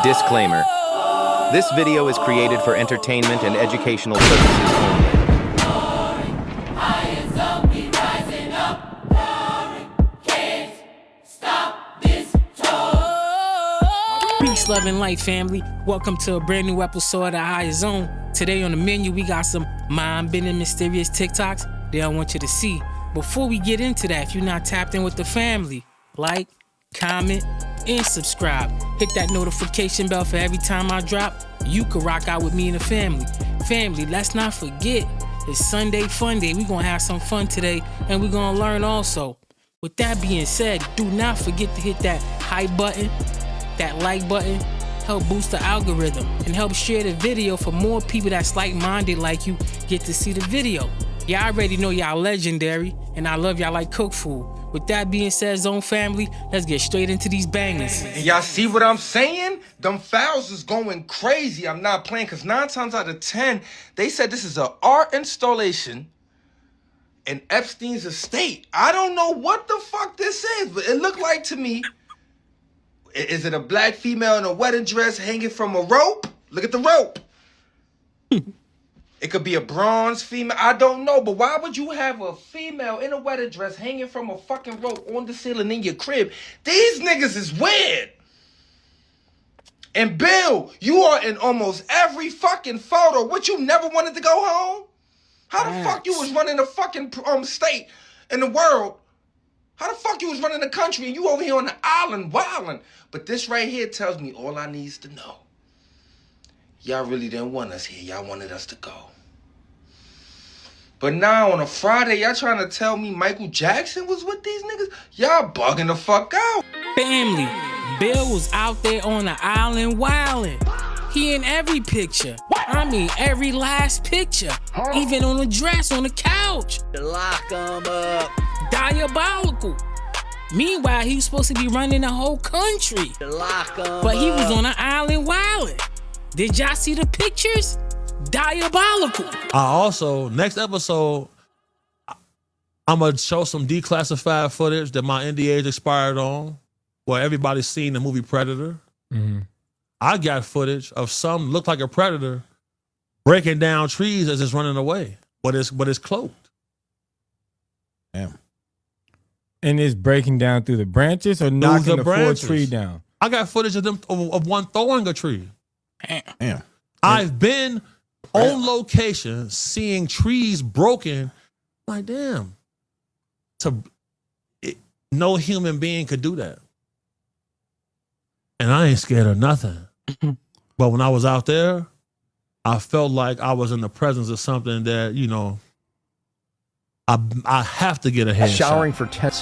Disclaimer. This video is created for entertainment and educational purposes only. Peace, love, and light, family. Welcome to a brand new episode of Higher Zone. Today on the menu, we got some mind-bending, mysterious TikToks that I want you to see. Before we get into that, if you're not tapped in with the family, like, comment, and subscribe. Hit that notification bell for every time I drop. You can rock out with me and the family. Family, let's not forget, it's Sunday Fun Day. We're going to have some fun today, and we're going to learn also. With that being said, do not forget to hit that hype button, that like button, help boost the algorithm, and help share the video for more people that's like-minded like you get to see the video. Y'all already know y'all legendary, and I love y'all like cook food. With that being said, Zone family, let's get straight into these bangers. Y'all see what I'm saying? Them fouls is going crazy. I'm not playing, because 9 times out of 10, they said this is an art installation in Epstein's estate. I don't know what the fuck this is, but it looked like to me, is it a black female in a wedding dress hanging from a rope? Look at the rope. It could be a bronze female. I don't know. But why would you have a female in a wedding dress hanging from a fucking rope on the ceiling in your crib? These niggas is weird. And Bill, you are in almost every fucking photo. What, you never wanted to go home? How the fuck you was running a fucking state in the world? How the fuck you was running the country and you over here on the island wilding? But this right here tells me all I needs to know. Y'all really didn't want us here. Y'all wanted us to go. But now on a Friday, y'all trying to tell me Michael Jackson was with these niggas? Y'all bugging the fuck out. Family, Bill was out there on the island wilding. He in every picture. I mean, every last picture. Even on the dress, on the couch. Lock 'em up. Diabolical. Meanwhile, he was supposed to be running the whole country. Lock 'em up. But he was on the island wilding. Did y'all see the pictures? Diabolical. I also, next episode, I'm going to show some declassified footage that my NDA's expired on, where everybody's seen the movie Predator. Mm-hmm. I got footage of some look like a predator breaking down trees as it's running away, but it's cloaked. Damn. And it's breaking down through the branches or knocking the full tree down? I got footage of them of one throwing a tree. Damn. I've been on location seeing trees broken. Like, damn. No human being could do that. And I ain't scared of nothing. But when I was out there, I felt like I was in the presence of something that, you know, I have to get a headshot. Showering for 10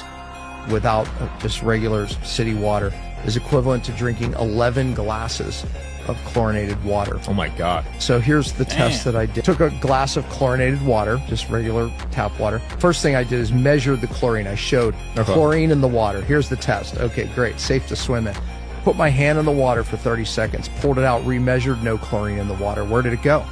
without just regular city water is equivalent to drinking 11 glasses of chlorinated water. Oh my God. So here's the test that I did. Took a glass of chlorinated water, just regular tap water. First thing I did is measure the chlorine. I showed chlorine in the water. Here's the test. Okay, great. Safe to swim in. Put my hand in the water for 30 seconds. Pulled it out, remeasured, no chlorine in the water. Where did it go?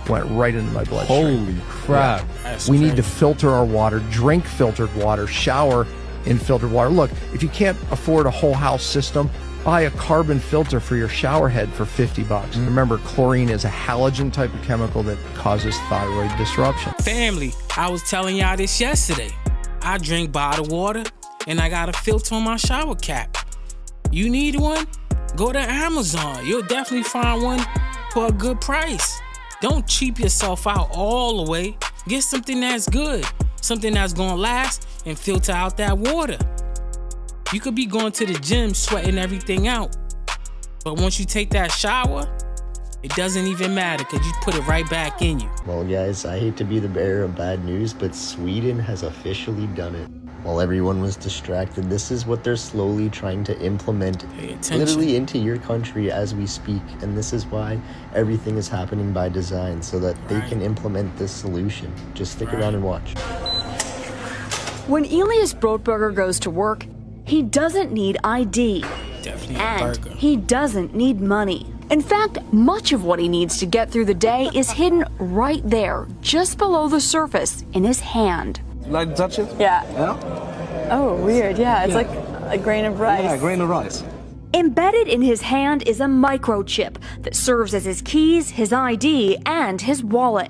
Went right into my bloodstream. Holy crap. Yeah. We need to filter our water, drink filtered water, shower in filtered water. Look, if you can't afford a whole house system, buy a carbon filter for your shower head for $50. Remember, chlorine is a halogen type of chemical that causes thyroid disruption. Family, I was telling y'all this yesterday. I drink bottled water and I got a filter on my shower cap. You need one? Go to Amazon. You'll definitely find one for a good price. Don't cheap yourself out all the way. Get something that's good, something that's gonna last and filter out that water. You could be going to the gym sweating everything out, but once you take that shower, it doesn't even matter because you put it right back in you. Well, guys, I hate to be the bearer of bad news, but Sweden has officially done it. While everyone was distracted, this is what they're slowly trying to implement literally into your country as we speak. And this is why everything is happening by design, so that they can implement this solution. Just stick around and watch. When Elias Brotberger goes to work, he doesn't need ID. Definitely and he doesn't need money. In fact, much of what he needs to get through the day is hidden right there, just below the surface, in his hand. Like to touch it? Yeah. Yeah? Oh, weird. Yeah, it's like a grain of rice. Yeah, a grain of rice. Embedded in his hand is a microchip that serves as his keys, his ID, and his wallet.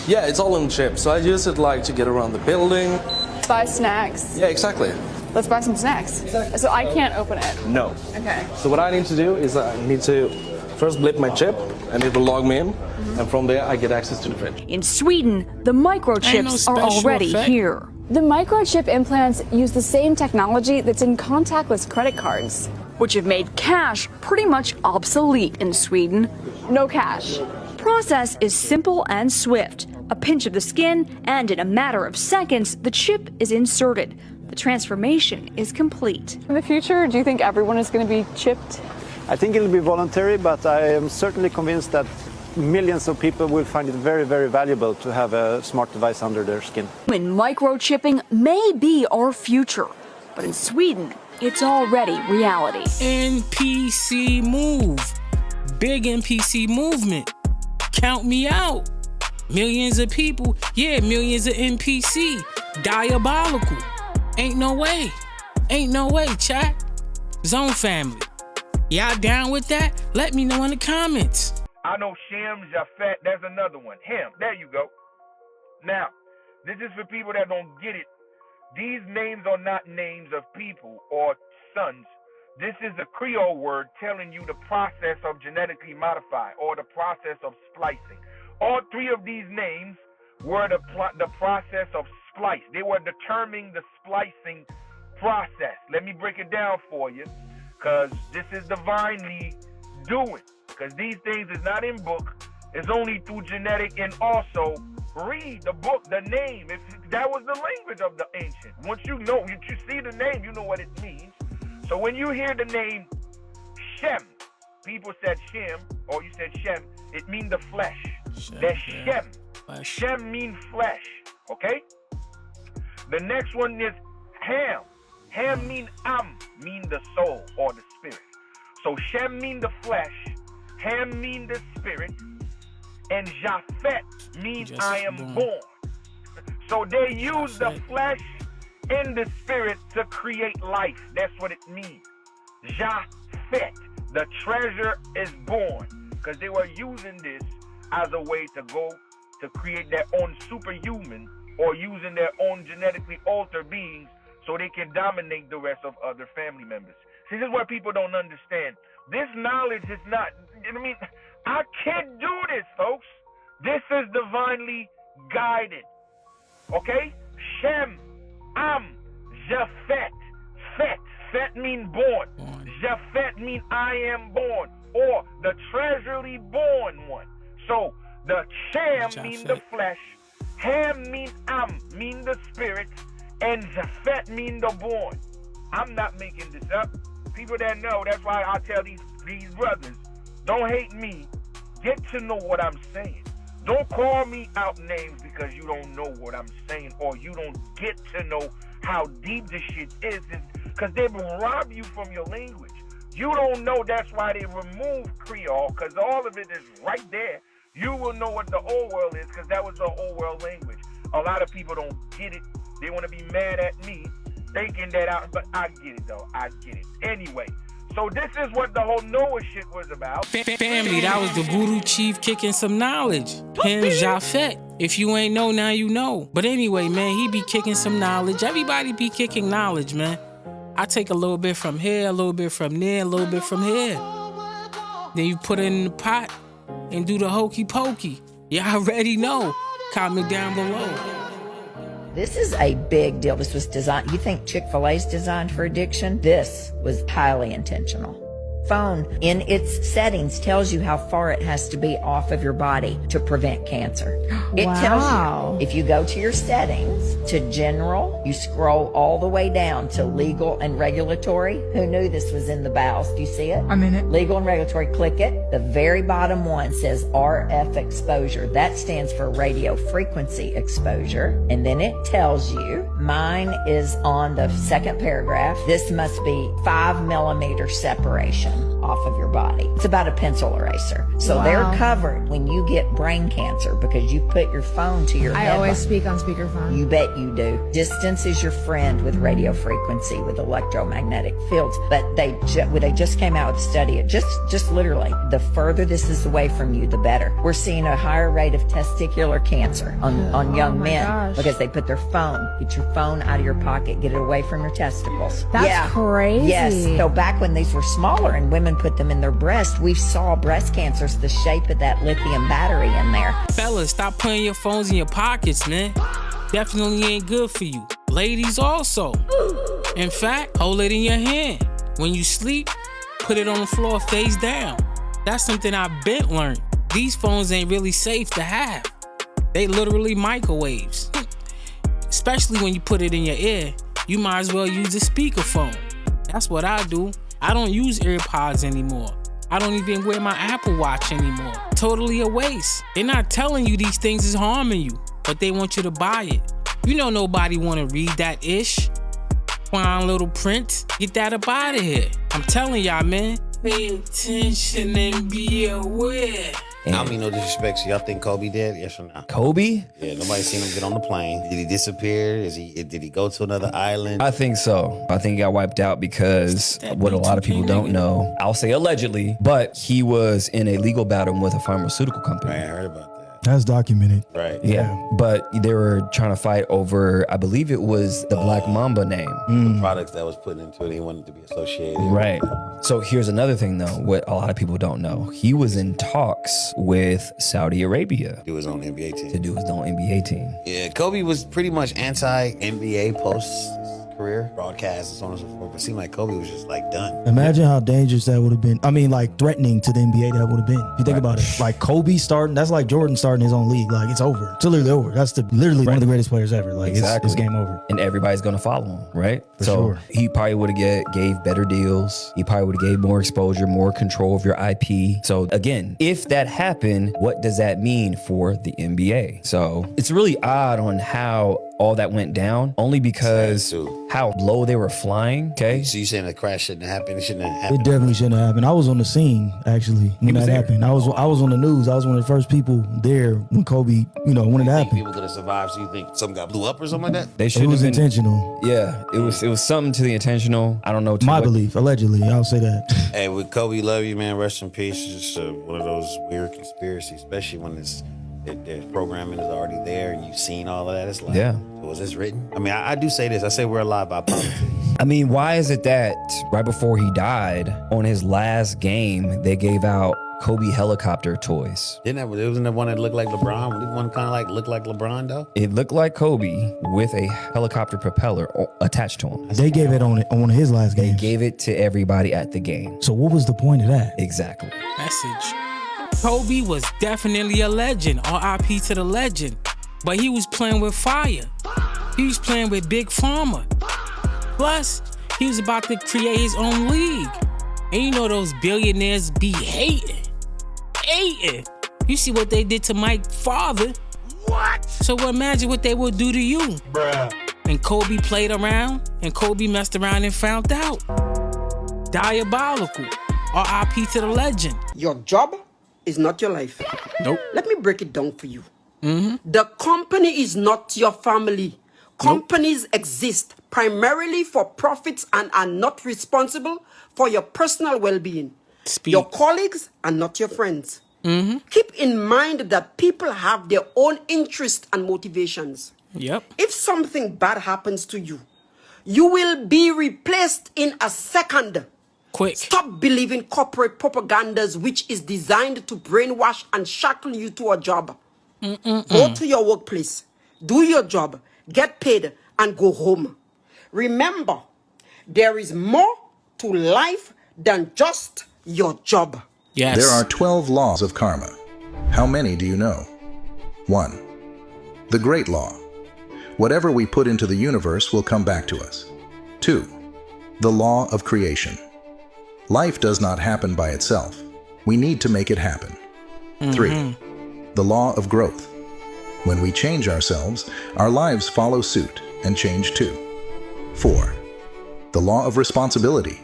Yeah, it's all in chip, so I use it like to get around the building. Buy snacks. Yeah, exactly. Let's buy some snacks. Exactly. So I can't open it. No. Okay. So what I need to do is I need to first blip my chip, and it will log me in, and from there I get access to the fridge. In Sweden, the microchips are already here. The microchip implants use the same technology that's in contactless credit cards, which have made cash pretty much obsolete in Sweden. No cash. Process is simple and swift. A pinch of the skin, and in a matter of seconds, the chip is inserted. The transformation is complete. In the future, do you think everyone is going to be chipped? I think it'll be voluntary, but I am certainly convinced that millions of people will find it very, very valuable to have a smart device under their skin. When microchipping may be our future, but in Sweden, it's already reality. NPC move. Big NPC movement. Count me out. Millions of people, yeah, millions of NPC. Diabolical. Ain't no way. Ain't no way, chat. Zone family. Y'all down with that? Let me know in the comments. I know Shem, Japhet, there's another one. Him, there you go. Now, this is for people that don't get it. These names are not names of people or sons. This is a Creole word telling you the process of genetically modify or the process of splicing. All three of these names were the process of splice. They were determining the splicing process. Let me break it down for you, because this is divinely doing. Because these things is not in book. It's only through genetic, and also read the book, the name. That was the language of the ancient. Once you know, you see the name, you know what it means. So when you hear the name Shem, people said Shem, or you said Shem, it means the flesh. That's Shem. Shem means flesh. Okay? The next one is Ham. Ham mean mean the soul or the spirit. So Shem mean the flesh, Ham mean the spirit, and Japhet means I am born. So they use the flesh and the spirit to create life. That's what it means. Japhet, the treasure is born. Because they were using this as a way to go to create their own superhuman, or using their own genetically altered beings so they can dominate the rest of other family members. See, this is what people don't understand. This knowledge is not, I can't do this, folks. This is divinely guided. Okay? Shem, Japhet. Fet mean born. Japhet mean I am born, or the treasury born one. So the Shem mean the flesh, Ham mean mean the spirit, and Japhet mean the born. I'm not making this up. People that know, that's why I tell these brothers, don't hate me. Get to know what I'm saying. Don't call me out names because you don't know what I'm saying, or you don't get to know how deep this shit is, because they will rob you from your language. You don't know, that's why they remove Creole, because all of it is right there. You will know what the old world is, because that was the old world language. A lot of people don't get it. They want to be mad at me, thinking that but I get it, though. I get it. Anyway, so this is what the whole Noah shit was about. Family, that was the voodoo chief kicking some knowledge. Him, Japhet. If you ain't know, now you know. But anyway, man, he be kicking some knowledge. Everybody be kicking knowledge, man. I take a little bit from here, a little bit from there, a little bit from here. Then you put it in the pot and do the hokey pokey. Y'all already know. Comment down below. This is a big deal. This was designed. You think Chick-fil-A's designed for addiction? This was highly intentional. Phone in its settings tells you how far it has to be off of your body to prevent cancer. It tells you if you go to your settings to general, you scroll all the way down to legal and regulatory. Who knew this was in the BIOS? Do you see it? I'm in it. Legal and regulatory, click it. The very bottom one says RF exposure. That stands for radio frequency exposure. And then it tells you, mine is on the second paragraph. This must be 5 millimeter separation. toxin off of your body. It's about a pencil eraser. So they're covered when you get brain cancer because you put your phone to your head. I always speak on speakerphone. You bet you do. Distance is your friend with radio frequency, with electromagnetic fields. But they just came out with a study. Just literally, the further this is away from you, the better. We're seeing a higher rate of testicular cancer on young men because they put their phone. Get your phone out of your pocket. Get it away from your testicles. That's crazy. Yes. So back when these were smaller and women put them in their breast, we saw breast cancers the shape of that lithium battery in there. Fellas, stop putting your phones in your pockets, man. Definitely ain't good for you. Ladies also. In fact, hold it in your hand. When you sleep, put it on the floor face down. That's something I've been learned. These phones ain't really safe to have. They literally microwaves. Especially when you put it in your ear, you might as well use a speakerphone. That's what I do. I don't use AirPods anymore. I don't even wear my Apple Watch anymore. Totally a waste. They're not telling you these things is harming you, but they want you to buy it. You know nobody want to read that ish. Fine little print. Get that up out of here. I'm telling y'all, man. Pay attention and be aware. I don't mean no disrespect. So y'all think Kobe dead? Yes or no? Kobe? Yeah, nobody seen him get on the plane. Did he disappear? Did he go to another island? I think so. I think he got wiped out because what a lot of people don't know, I'll say allegedly, but he was in a legal battle with a pharmaceutical company. Right, I heard about that. That's documented. Right. Yeah. But they were trying to fight over, I believe it was the Black Mamba name. The products that was put into it, he wanted to be associated. Right. So here's another thing though, what a lot of people don't know. He was in talks with Saudi Arabia. To do his own NBA team. To do his own NBA team. Yeah, Kobe was pretty much anti-NBA post-career broadcast and so on and so forth. But it seemed like Kobe was just like done. Imagine how dangerous that would have been. I mean, like threatening to the NBA that would have been. If you think about it, like Kobe starting, that's like Jordan starting his own league. Like it's over. It's literally over. That's literally one of the greatest players ever. Like it's game over. And everybody's gonna follow him, right? For sure. He probably would have gave better deals. He probably would have gave more exposure, more control of your IP. So again, if that happened, what does that mean for the NBA? So it's really odd on how all that went down, only because how low they were flying. Okay. So you saying the crash shouldn't have happened? It shouldn't have It happened. definitely shouldn't have happened. I was on the scene actually when that happened. I was on the news. I was one of the first people there when Kobe, when it happened. People could have survived. So you think something got blew up or something like that? They should. It was intentional. Yeah, it was something to the intentional. I don't know. My belief, allegedly, I'll say that. Hey, with Kobe, love you, man. Rest in peace. It's just one of those weird conspiracies, especially when the programming is already there and you've seen all of that. It's like, was this written? I mean, I do say this. I say we're alive by politics. I mean, why is it that right before he died, on his last game, they gave out Kobe helicopter toys? Wasn't the one that looked like LeBron? The one kind of like looked like LeBron though? It looked like Kobe with a helicopter propeller attached to him. They gave it on one of his last games. They gave it to everybody at the game. So what was the point of that? Exactly. Message. Kobe was definitely a legend. RIP to the legend. But he was playing with fire. He was playing with Big Pharma. Plus, he was about to create his own league. And you know those billionaires be hating. You see what they did to Mike's father. What? So imagine what they would do to you. Bruh. And Kobe played around, and Kobe messed around and found out. Diabolical. RIP to the legend. Your job is not your life. Nope. Let me break it down for you. The company is not your family. Companies exist primarily for profits and are not responsible for your personal well-being. Your colleagues are not your friends. Keep in mind that people have their own interests and motivations. Yep. If something bad happens to you, you will be replaced in a second. Quick. Stop believing corporate propagandas which is designed to brainwash and shackle you to a job. Go to your workplace, do your job, get paid, and go home. Remember, there is more to life than just your job. Yes. There are 12 laws of karma. How many do you know? 1. The Great Law. Whatever we put into the universe will come back to us. 2. The Law of Creation. Life does not happen by itself. We need to make it happen. 3. The Law of Growth. When we change ourselves, our lives follow suit and change too. 4. The Law of Responsibility.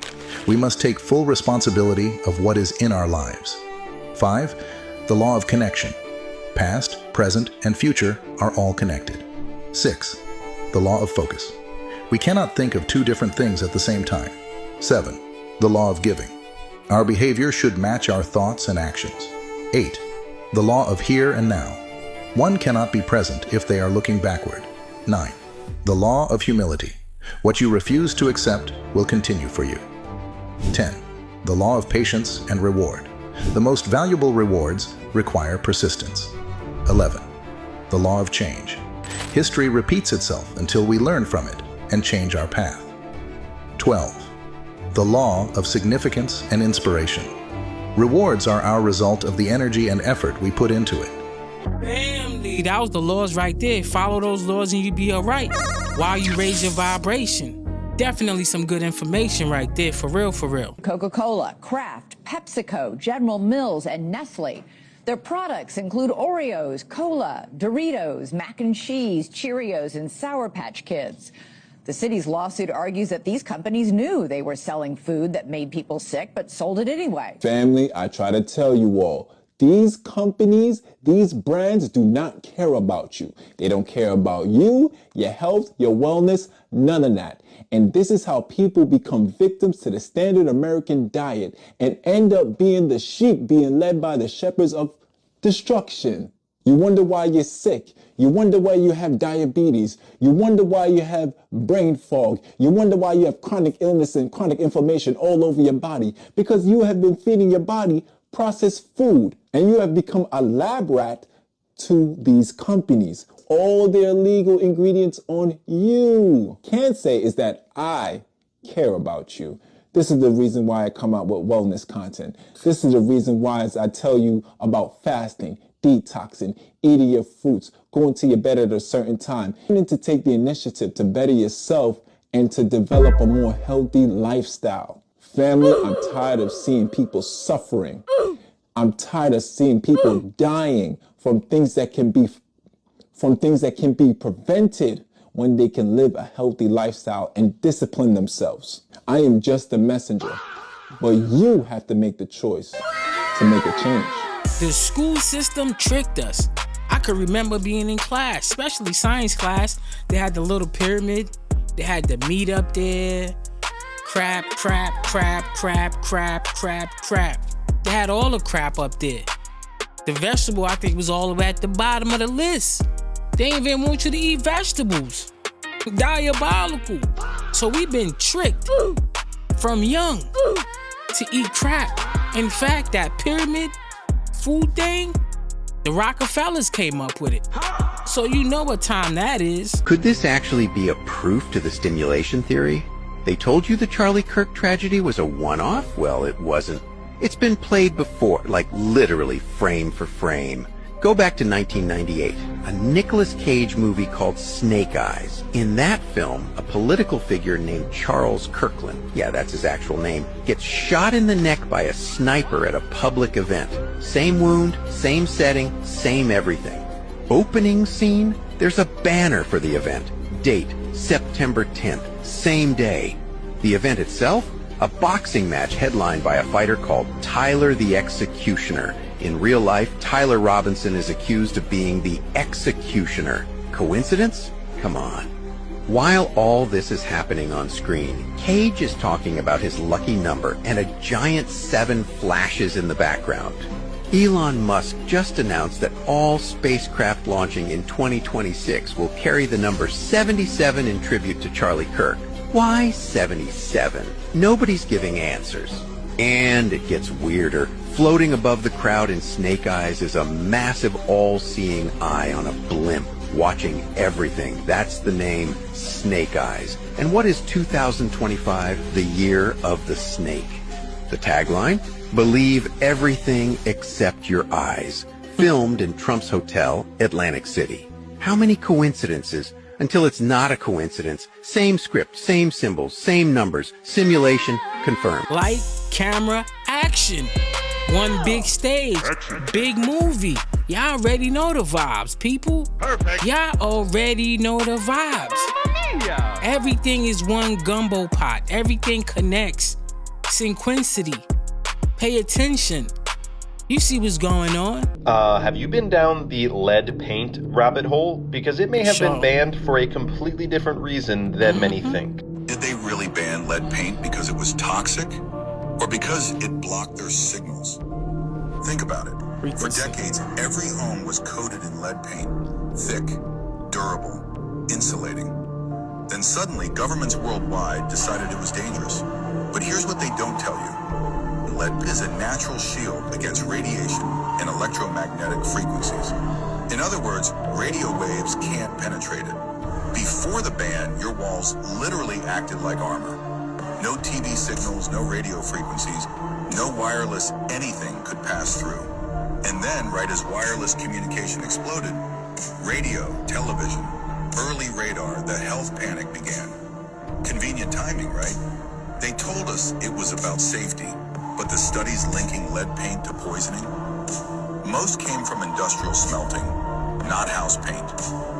We must take full responsibility of what is in our lives. 5. The law of connection. Past, present, and future are all connected. 6. The law of focus. We cannot think of two different things at the same time. 7. The law of giving. Our behavior should match our thoughts and actions. 8. The law of here and now. One cannot be present if they are looking backward. 9. The law of humility. What you refuse to accept will continue for you. 10. The law of patience and reward. The most valuable rewards require persistence. 11. The law of change. History repeats itself until we learn from it and change our path. 12. The law of significance and inspiration. Rewards are our result of the energy and effort we put into it. Family, that was the laws right there. Follow those laws and you'll be all right while you raise your vibration. Definitely some good information right there, for real, for real. Coca-Cola, Kraft, PepsiCo, General Mills, and Nestle. Their products include Oreos, Cola, Doritos, mac and cheese, Cheerios, and Sour Patch Kids. The city's lawsuit argues that these companies knew they were selling food that made people sick, but sold it anyway. Family, I try to tell you all, these companies, these brands do not care about you. They don't care about you, your health, your wellness, none of that. And this is how people become victims to the standard American diet and end up being the sheep being led by the shepherds of destruction. You wonder why you're sick. You wonder why you have diabetes. You wonder why you have brain fog. You wonder why you have chronic illness and chronic inflammation all over your body. Because you have been feeding your body processed food and you have become a lab rat to these companies. All their illegal ingredients on you. Can't say is that I care about you. This is the reason why I come out with wellness content. This is the reason why I tell you about fasting, detoxing, eating your fruits, going to your bed at a certain time. You need to take the initiative to better yourself and to develop a more healthy lifestyle. Family, I'm tired of seeing people suffering. I'm tired of seeing people dying from things that can be prevented when they can live a healthy lifestyle and discipline themselves. I am just a messenger, but you have to make the choice to make a change. The school system tricked us. I could remember being in class, especially science class. They had the little pyramid. They had the meat up there. Crap. They had all the crap up there. The vegetable, I think, was all the way at the bottom of the list. They ain't even want you to eat vegetables. Diabolical. So we've been tricked from young to eat crap. In fact, that pyramid food thing, the Rockefellers came up with it. So you know what time that is. Could this actually be a proof to the stimulation theory? They told you the Charlie Kirk tragedy was a one-off? Well, it wasn't. It's been played before, like literally frame for frame. Go back to 1998, a Nicolas Cage movie called Snake Eyes. In that film, a political figure named Charles Kirkland, yeah, that's his actual name, gets shot in the neck by a sniper at a public event. Same wound, same setting, same everything. Opening scene, there's a banner for the event. Date, September 10th, same day. The event itself, a boxing match headlined by a fighter called Tyler the Executioner. In real life, Tyler Robinson is accused of being the executioner. Coincidence? Come on. While all this is happening on screen, Cage is talking about his lucky number and a giant 7 flashes in the background. Elon Musk just announced that all spacecraft launching in 2026 will carry the number 77 in tribute to Charlie Kirk. Why 77? Nobody's giving answers. And it gets weirder. Floating above the crowd in Snake Eyes is a massive all-seeing eye on a blimp, watching everything. That's the name, Snake Eyes. And what is 2025? The year of the snake. The tagline? Believe everything except your eyes. Filmed in Trump's hotel, Atlantic City. How many coincidences until it's not a coincidence? Same script, same symbols, same numbers. Simulation confirmed. Light, camera, action. One big stage, big movie. Y'all already know the vibes, people. Perfect. Y'all already know the vibes. Everything is one gumbo pot. Everything connects. synchronicity. Pay attention. You see what's going on. Have you been down the lead paint rabbit hole? Because it may have been banned for a completely different reason than many think. Did they really ban lead paint because it was toxic? Or because it blocked their signals? Think about it. For decades, every home was coated in lead paint. Thick, durable, insulating. Then suddenly, governments worldwide decided it was dangerous. But here's what they don't tell you. Lead is a natural shield against radiation and electromagnetic frequencies. In other words, radio waves can't penetrate it. Before the ban, your walls literally acted like armor. No TV signals, no radio frequencies, no wireless anything could pass through. And then, right as wireless communication exploded, radio, television, early radar, the health panic began. Convenient timing, right? They told us it was about safety, but the studies linking lead paint to poisoning, most came from industrial smelting, not house paint.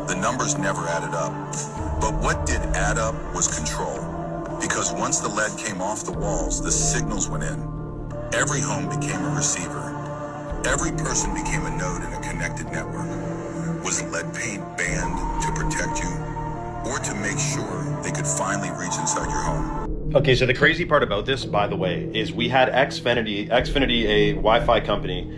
The numbers never added up. But what did add up was control. Because once the lead came off the walls, the signals went in. Every home became a receiver. Every person became a node in a connected network. Was lead paint banned to protect you, or to make sure they could finally reach inside your home? Okay, so the crazy part about this, by the way, is we had Xfinity, a Wi-Fi company,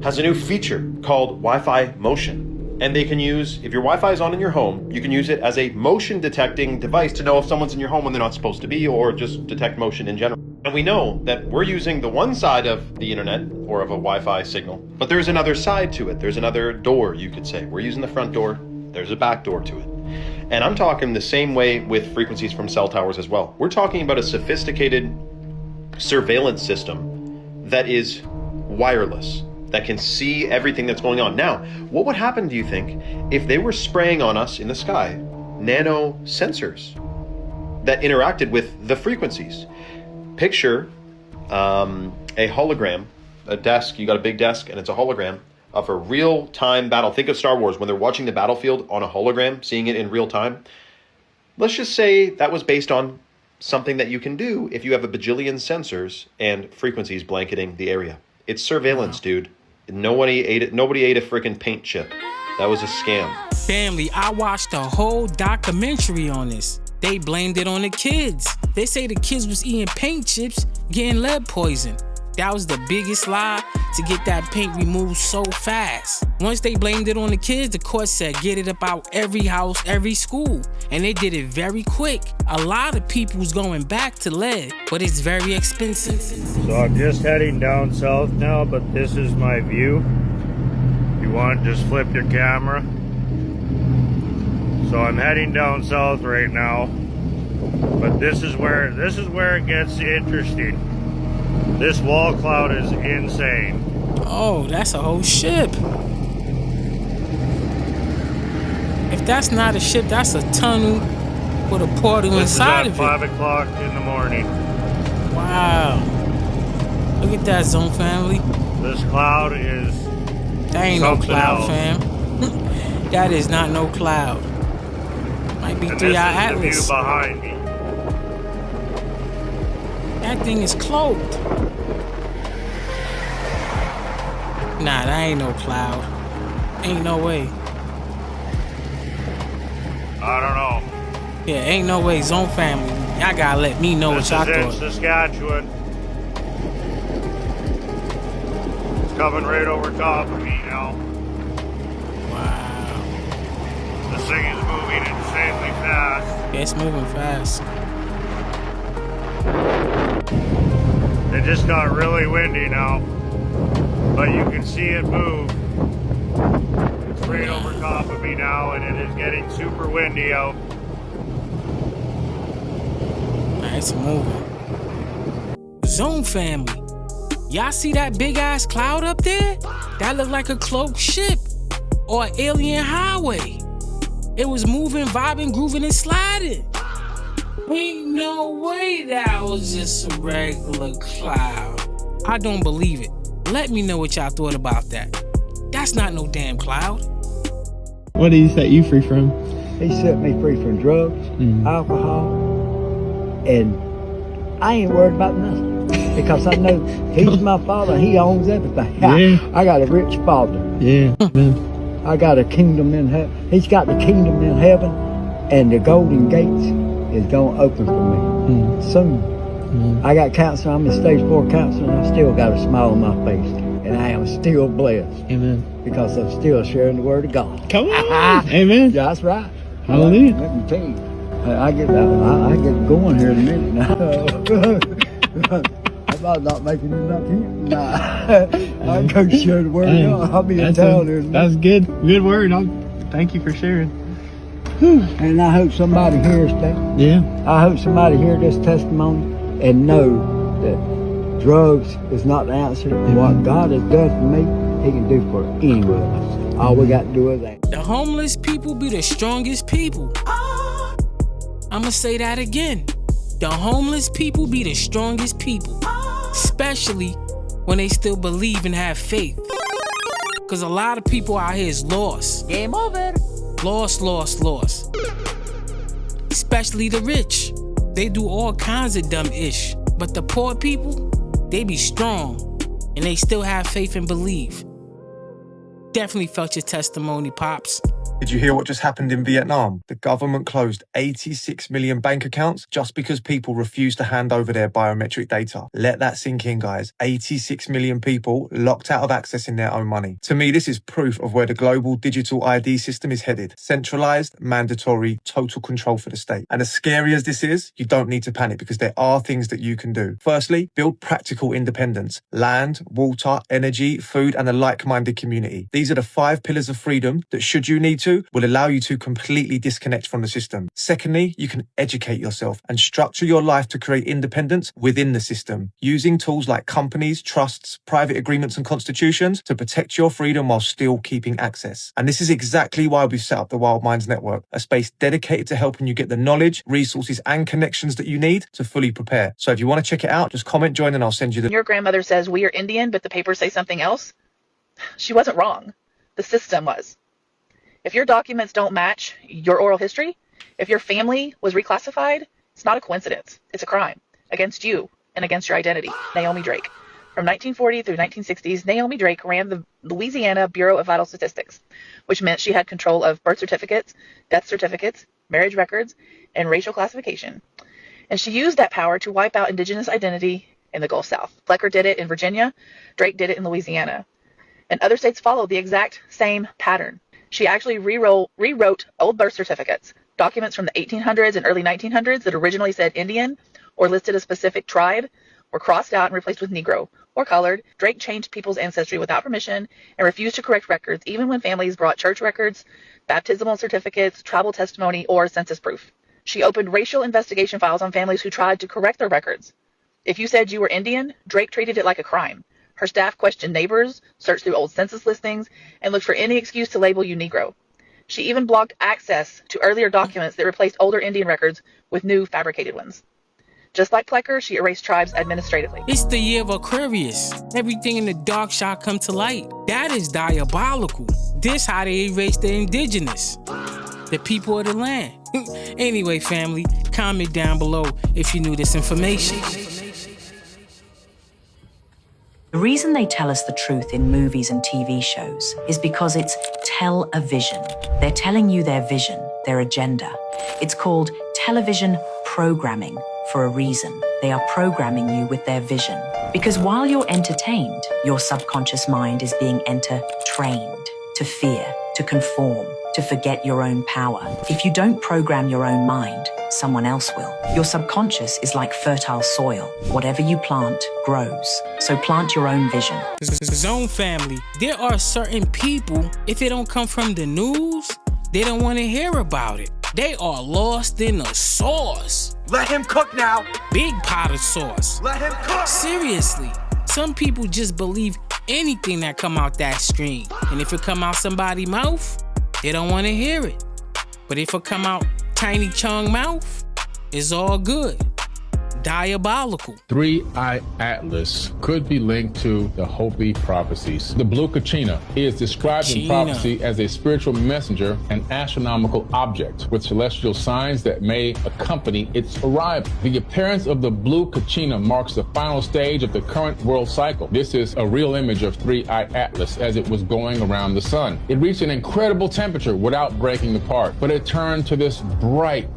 has a new feature called Wi-Fi Motion. And they can use, if your Wi-Fi is on in your home, you can use it as a motion detecting device to know if someone's in your home when they're not supposed to be, or just detect motion in general. And we know that we're using the one side of the internet or of a Wi-Fi signal, but there's another side to it. There's another door, you could say. We're using the front door. There's a back door to it. And I'm talking the same way with frequencies from cell towers as well. We're talking about a sophisticated surveillance system that is wireless, that can see everything that's going on. Now, what would happen, do you think, if they were spraying on us in the sky nano sensors that interacted with the frequencies? Picture a hologram, a desk, you got a big desk and it's a hologram of a real-time battle. Think of Star Wars when they're watching the battlefield on a hologram, seeing it in real time. Let's just say that was based on something that you can do if you have a bajillion sensors and frequencies blanketing the area. It's surveillance, dude. Nobody ate a freaking paint chip. That was a scam. Family, I watched a whole documentary on this. They blamed it on the kids. They say the kids was eating paint chips, getting lead poison. That was the biggest lie to get that paint removed so fast. Once they blamed it on the kids, the court said get it about every house, every school. And they did it very quick. A lot of people was going back to lead, but it's very expensive. So I'm just heading down south now, but this is my view. If you want, just flip your camera. So I'm heading down south right now, but this is where it gets interesting. This wall cloud is insane. Oh, that's a whole ship. If that's not a ship, that's a tunnel with a portal inside of it. 5 o'clock in the morning. Wow. Look at that, Zone family. This cloud is That ain't no cloud, fam. That is not no cloud. Might be 3-eye Atlas. This is the view behind me. That thing is cloaked. Nah, that ain't no cloud. Ain't no way. I don't know. Yeah, ain't no way. Zone family. Y'all gotta let me know what y'all thought. This is in Saskatchewan. It's coming right over top of me now. Wow. This thing is moving insanely fast. Yeah, it's moving fast. It just got really windy now, but you can see it move. It's right over top of me now, and it is getting super windy out. It's moving. Zone family. Y'all see that big ass cloud up there? That looked like a cloaked ship or an alien highway. It was moving, vibing, grooving, and sliding. Ain't no way that was just a regular cloud. I don't believe it. Let me know what y'all thought about that. That's not no damn cloud. What did he set you free from? He set me free from drugs, alcohol, and I ain't worried about nothing. because I know he's my father. He owns everything. Yeah. I got a rich father. Yeah. I got a kingdom in heaven. He's got the kingdom in heaven, and the golden gates is going to open for me soon. I got cancer. I'm in stage 4 cancer, and I still got a smile on my face. And I am still blessed. Amen. Because I'm still sharing the word of God. Come on. Amen. That's right. Hallelujah. Let me tell you, I get going here in a minute now. I'm about not making it up here. Nah. I go share the word of God. I'll be in town here in a minute. That's good. Good word. Thank you for sharing. And I hope somebody hears that. Yeah. I hope somebody hears this testimony and know that drugs is not the answer. And what God has done for me, He can do for any of us. All we got to do is that. The homeless people be the strongest people. I'ma say that again. The homeless people be the strongest people. Especially when they still believe and have faith. Cause a lot of people out here is lost. Game over. Lost. Especially the rich. They do all kinds of dumb ish. But the poor people, they be strong. And they still have faith and believe. Definitely felt your testimony, Pops. Did you hear what just happened in Vietnam? The government closed 86 million bank accounts just because people refused to hand over their biometric data. Let that sink in, guys. 86 million people locked out of accessing their own money. To me, this is proof of where the global digital ID system is headed. Centralized, mandatory, total control for the state. And as scary as this is, you don't need to panic because there are things that you can do. Firstly, build practical independence. Land, water, energy, food, and a like-minded community. These are the 5 pillars of freedom that, should you need to, will allow you to completely disconnect from the system. Secondly, you can educate yourself and structure your life to create independence within the system, using tools like companies, trusts, private agreements and constitutions to protect your freedom while still keeping access. And this is exactly why we've set up the Wild Minds Network, a space dedicated to helping you get the knowledge, resources and connections that you need to fully prepare. So if you want to check it out, just comment join and I'll send you the... Your grandmother says we are Indian, but the papers say something else. She wasn't wrong. The system was. If your documents don't match your oral history, if your family was reclassified, it's not a coincidence. It's a crime against you and against your identity. Naomi Drake. From 1940 through 1960s, Naomi Drake ran the Louisiana Bureau of Vital Statistics, which meant she had control of birth certificates, death certificates, marriage records, and racial classification. And she used that power to wipe out indigenous identity in the Gulf South. Flecker did it in Virginia. Drake did it in Louisiana. And other states followed the exact same pattern. She actually rewrote old birth certificates, documents from the 1800s and early 1900s that originally said Indian or listed a specific tribe were crossed out and replaced with Negro or colored. Drake changed people's ancestry without permission and refused to correct records even when families brought church records, baptismal certificates, tribal testimony, or census proof. She opened racial investigation files on families who tried to correct their records. If you said you were Indian, Drake treated it like a crime. Her staff questioned neighbors, searched through old census listings, and looked for any excuse to label you Negro. She even blocked access to earlier documents that replaced older Indian records with new fabricated ones. Just like Plecker, she erased tribes administratively. It's the year of Aquarius. Everything in the dark shall come to light. That is diabolical. This how they erase the indigenous, the people of the land. Anyway, family, comment down below if you knew this information. The reason they tell us the truth in movies and TV shows is because it's tell-a-vision. They're telling you their vision, their agenda. It's called television programming for a reason. They are programming you with their vision. Because while you're entertained, your subconscious mind is being trained to fear, to conform, to forget your own power. If you don't program your own mind, someone else will. Your subconscious is like fertile soil. Whatever you plant grows. So plant your own vision. Zone family, there are certain people, if it don't come from the news, they don't want to hear about it. They are lost in the sauce. Let him cook now. Big pot of sauce. Let him cook. Seriously, some people just believe anything that come out that stream. And if it come out somebody's mouth, they don't want to hear it. But if it come out Tiny Chung mouth, it's all good. diabolical. 3-Eye Atlas could be linked to the Hopi prophecies. The blue kachina is described in prophecy as a spiritual messenger, an astronomical object with celestial signs that may accompany its arrival. The appearance of the blue kachina marks the final stage of the current world cycle. This is a real image of 3-Eye Atlas as it was going around the sun. It reached an incredible temperature without breaking apart, but it turned to this bright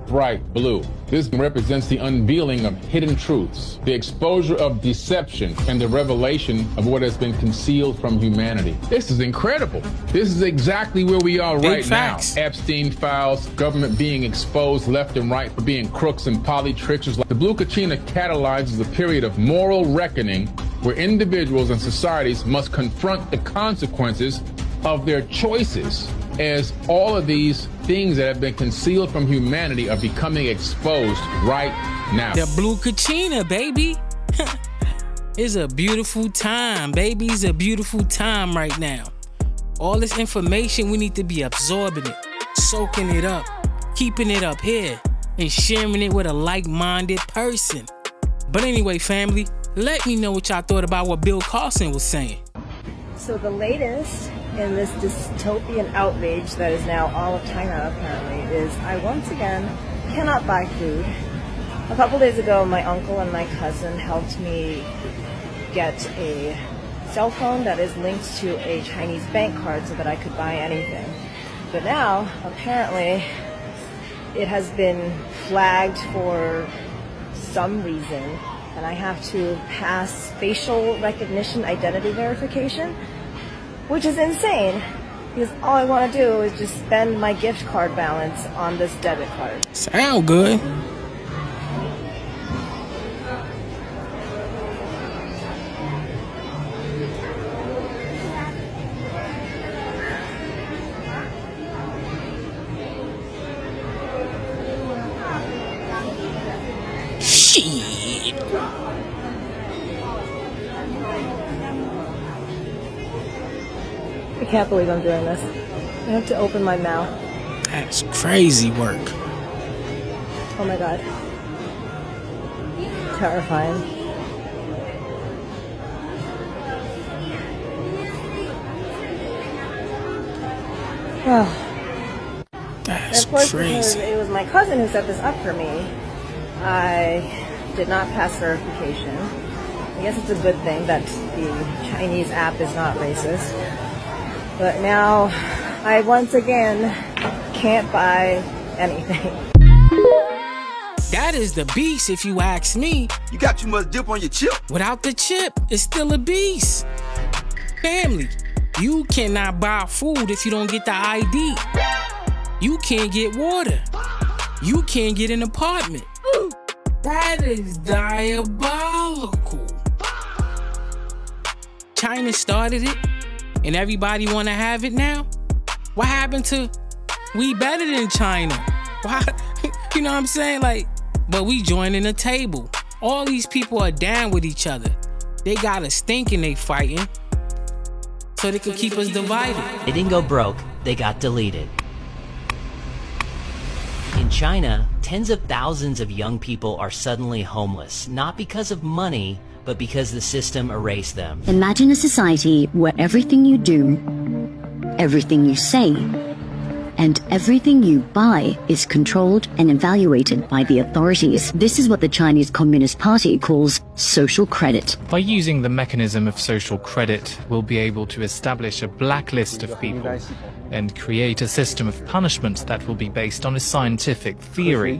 blue. This represents the unveiling of hidden truths, the exposure of deception, and the revelation of what has been concealed from humanity. This is incredible. This is exactly where we are right now. Epstein files, government being exposed left and right for being crooks and polytricksters. The blue kachina catalyzes a period of moral reckoning where individuals and societies must confront the consequences of their choices, as all of these things that have been concealed from humanity are becoming exposed right now. The blue kachina, baby. It's a beautiful time, baby. It's a beautiful time right now. All this information, we need to be absorbing it, soaking it up, keeping it up here, and sharing it with a like-minded person. But anyway, family, let me know what y'all thought about what Bill Carlson was saying. So the latest in this dystopian outrage that is now all of China, apparently, is I once again cannot buy food. A couple days ago, my uncle and my cousin helped me get a cell phone that is linked to a Chinese bank card so that I could buy anything. But now, apparently, it has been flagged for some reason, and I have to pass facial recognition identity verification, which is insane, because all I want to do is just spend my gift card balance on this debit card. Sound good. Shit. I can't believe I'm doing this. I have to open my mouth. That's crazy work. Oh my god. Terrifying. That's of course, crazy. Because it was my cousin who set this up for me, I did not pass verification. I guess it's a good thing that the Chinese app is not racist. But now, I once again can't buy anything. That is the beast, if you ask me. You got too much dip on your chip. Without the chip, it's still a beast. Family, you cannot buy food if you don't get the ID. You can't get water. You can't get an apartment. That is diabolical. China started it, and everybody want to have it now? What happened to we better than China? Why? You know what I'm saying? Like, but we joining the table. All these people are down with each other. They got us thinking they fighting so they could keep us divided. They didn't go broke, they got deleted. In China, tens of thousands of young people are suddenly homeless, not because of money, but because the system erased them. Imagine a society where everything you do, everything you say, and everything you buy is controlled and evaluated by the authorities. This is what the Chinese Communist Party calls social credit. By using the mechanism of social credit, we'll be able to establish a blacklist of people and create a system of punishment that will be based on a scientific theory.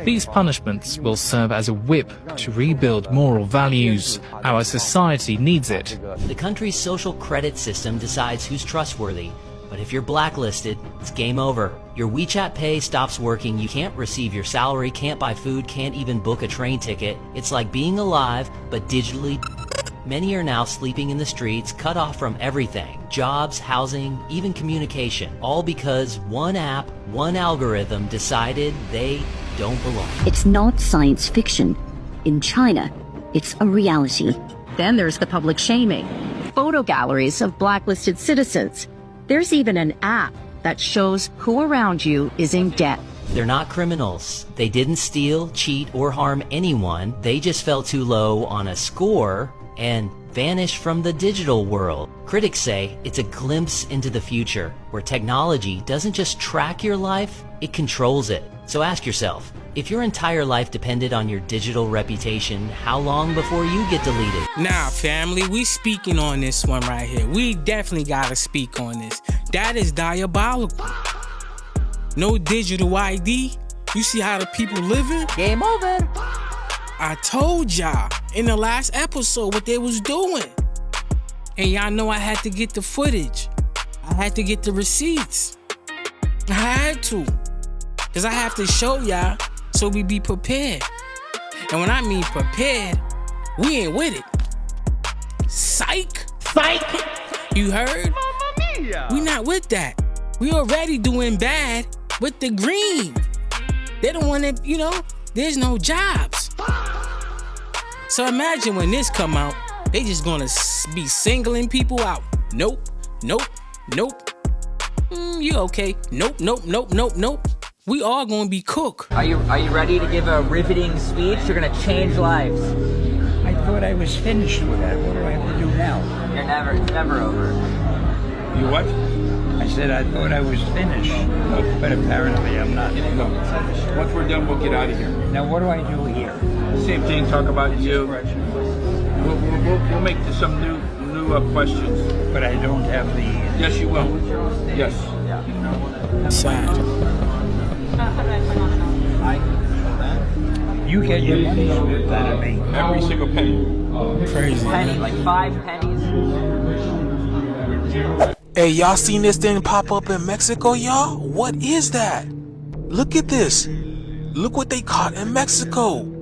These punishments will serve as a whip to rebuild moral values. Our society needs it. The country's social credit system decides who's trustworthy. But if you're blacklisted, it's game over. Your WeChat Pay stops working, you can't receive your salary, can't buy food, can't even book a train ticket. It's like being alive, but digitally. Many are now sleeping in the streets, cut off from everything. Jobs, housing, even communication. All because one app, one algorithm decided they don't belong. It's not science fiction. In China, it's a reality. Then there's the public shaming. Photo galleries of blacklisted citizens. There's even an app that shows who around you is in debt. They're not criminals. They didn't steal, cheat, or harm anyone. They just fell too low on a score and vanished from the digital world. Critics say it's a glimpse into the future where technology doesn't just track your life, it controls it. So ask yourself, if your entire life depended on your digital reputation, how long before you get deleted? Nah, family, we speaking on this one right here. We definitely gotta speak on this. That is diabolical. No digital ID. You see how the people living? Game over. I told y'all in the last episode what they was doing. And y'all know I had to get the footage. I had to get the receipts. I had to. Because I have to show y'all so we be prepared. And when I mean prepared, we ain't with it. Psych. Psych. You heard? We not with that. We already doing bad with the green. They don't want to, there's no jobs. So imagine when this come out, they just gonna be singling people out. Nope, nope, nope. You okay? Nope, nope, nope, nope, nope. We all gonna be cooked. Are you ready to give a riveting speech? You're gonna change lives. I thought I was finished with that. What do I have to do now? It's never over. You what? I said I thought I was finished, but apparently I'm not. No. Once we're done, we'll get out of here. Now what do I do here? Same thing. Talk about you. We'll make some new questions. But I don't have the. Yes, you will. Yes. Sad. You get your money's worth out of me. Every single penny. Crazy. Penny, like 5 pennies. Hey, y'all seen this thing pop up in Mexico, y'all? What is that? Look at this. Look what they caught in Mexico.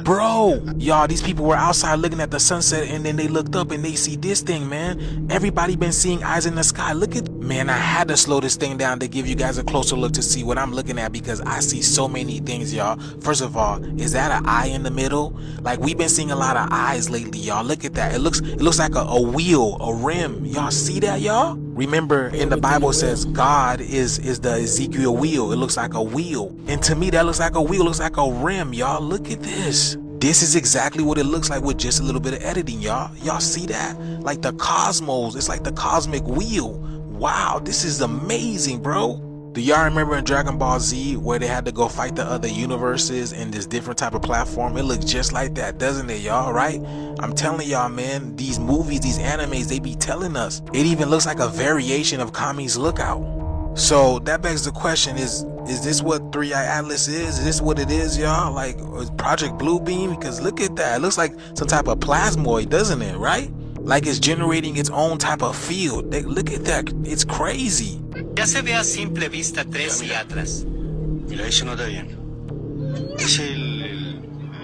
Bro, y'all, these people were outside looking at the sunset and then they looked up and they see this thing, man. Everybody been seeing eyes in the sky. Look at, man, I had to slow this thing down to give you guys a closer look to see what I'm looking at because I see so many things, y'all. First of all, is that an eye in the middle? Like, we've been seeing a lot of eyes lately, y'all. Look at that. It looks like a wheel, a rim. Y'all see that, y'all? Remember, in the Bible says God is the Ezekiel wheel. It looks like a wheel. And to me, that looks like a wheel. It looks like a rim, y'all. Look at this. This is exactly what it looks like with just a little bit of editing, y'all. Y'all see that? Like the cosmos. It's like the cosmic wheel. Wow, this is amazing, bro. Do y'all remember in Dragon Ball Z where they had to go fight the other universes in this different type of platform? It looks just like that, doesn't it, y'all, right? I'm telling y'all, man, these movies, these animes, they be telling us. It even looks like a variation of Kami's Lookout. So that begs the question, is this what 3i Atlas is? Is this what it is, y'all? Like Project Bluebeam? Because look at that. It looks like some type of plasmoid, doesn't it, right? Like it's generating its own type of field. Look at that. It's crazy. Ya se ve a simple vista 3 y Atlas. Mira, eso no está bien. Es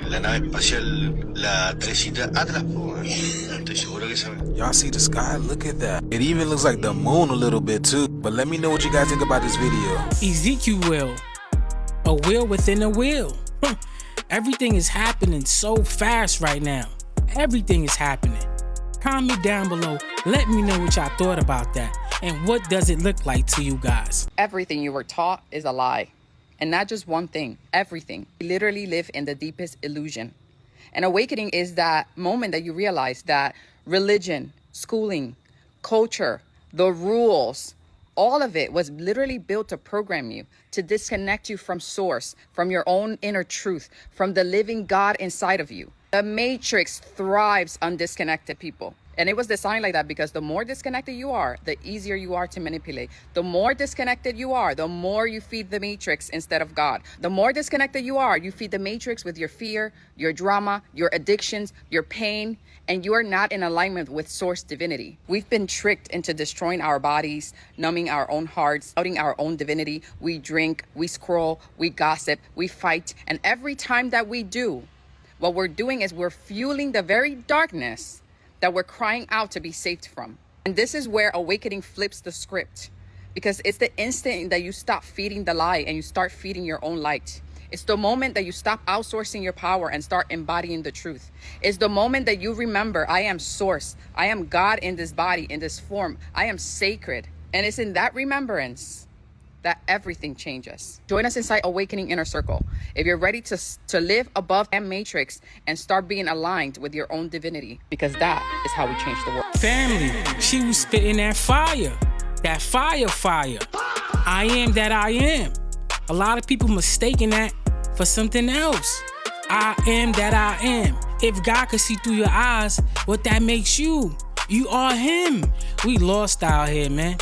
la nave espacial, la 3 Atlas, estoy seguro que sabe. Y'all see the sky? Look at that. It even looks like the moon a little bit too. But let me know what you guys think about this video. Ezekiel wheel. A wheel within a wheel. Everything is happening so fast right now. Everything is happening. Comment down below. Let me know what y'all thought about that. And what does it look like to you guys? Everything you were taught is a lie. And not just one thing, everything. We literally live in the deepest illusion. And awakening is that moment that you realize that religion, schooling, culture, the rules, all of it was literally built to program you, to disconnect you from source, from your own inner truth, from the living God inside of you. The Matrix thrives on disconnected people. And it was designed like that because the more disconnected you are, the easier you are to manipulate. The more disconnected you are, the more you feed the Matrix instead of God. The more disconnected you are, you feed the Matrix with your fear, your drama, your addictions, your pain, and you are not in alignment with source divinity. We've been tricked into destroying our bodies, numbing our own hearts, doubting our own divinity. We drink, we scroll, we gossip, we fight. And every time that we do, what we're doing is we're fueling the very darkness that we're crying out to be saved from. And this is where awakening flips the script, because it's the instant that you stop feeding the lie and you start feeding your own light. It's the moment that you stop outsourcing your power and start embodying the truth. It's the moment that you remember, I am source. I am God in this body, in this form. I am sacred. And it's in that remembrance that everything changes. Join us inside Awakening Inner Circle if you're ready to live above that matrix and start being aligned with your own divinity, because that is how we change the world. Family, she was spitting that fire. That fire. I am that I am. A lot of people mistaking that for something else. I am that I am. If God could see through your eyes, what that makes you. You are him. We lost out here, man.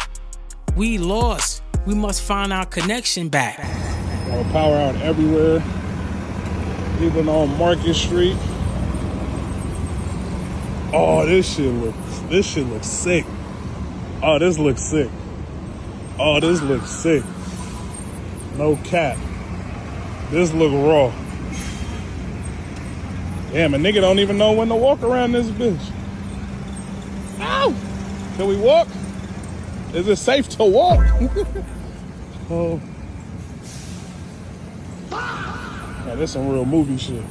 We lost. We must find our connection back. Power out everywhere. Even on Market Street. Oh, this shit looks sick. Oh, this looks sick. Oh, this looks sick. No cap. This look raw. Damn, a nigga don't even know when to walk around this bitch. Ow! Can we walk? Is it safe to walk? Oh. Yeah, this some real movie shit.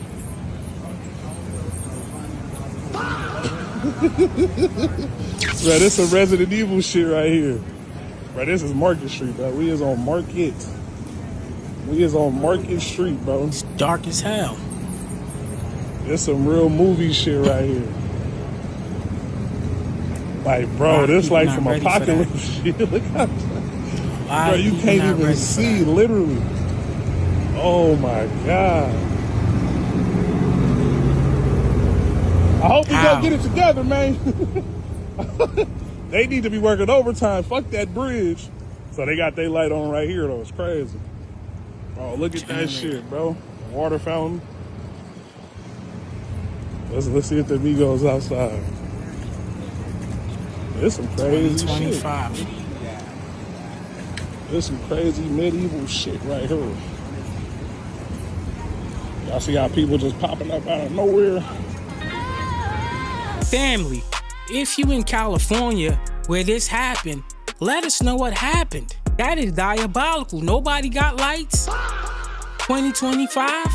Bro, this some Resident Evil shit right here. Bro, this is Market Street, bro. We is on Market. We is on Market Street, bro. It's dark as hell. This some real movie shit right here. Like, bro, this like some apocalypse shit. Look how, bro, you can't even see, literally. Oh my God. I hope we go get it together, man. They need to be working overtime. Fuck that bridge. So they got their light on right here, though. It's crazy. Oh, look at that shit, bro. Water fountain. Let's see if the Migos outside. There's some crazy 25. Shit. There's some crazy medieval shit right here. Y'all see how people just popping up out of nowhere? Family, if you in California where this happened, let us know what happened. That is diabolical. Nobody got lights? 2025?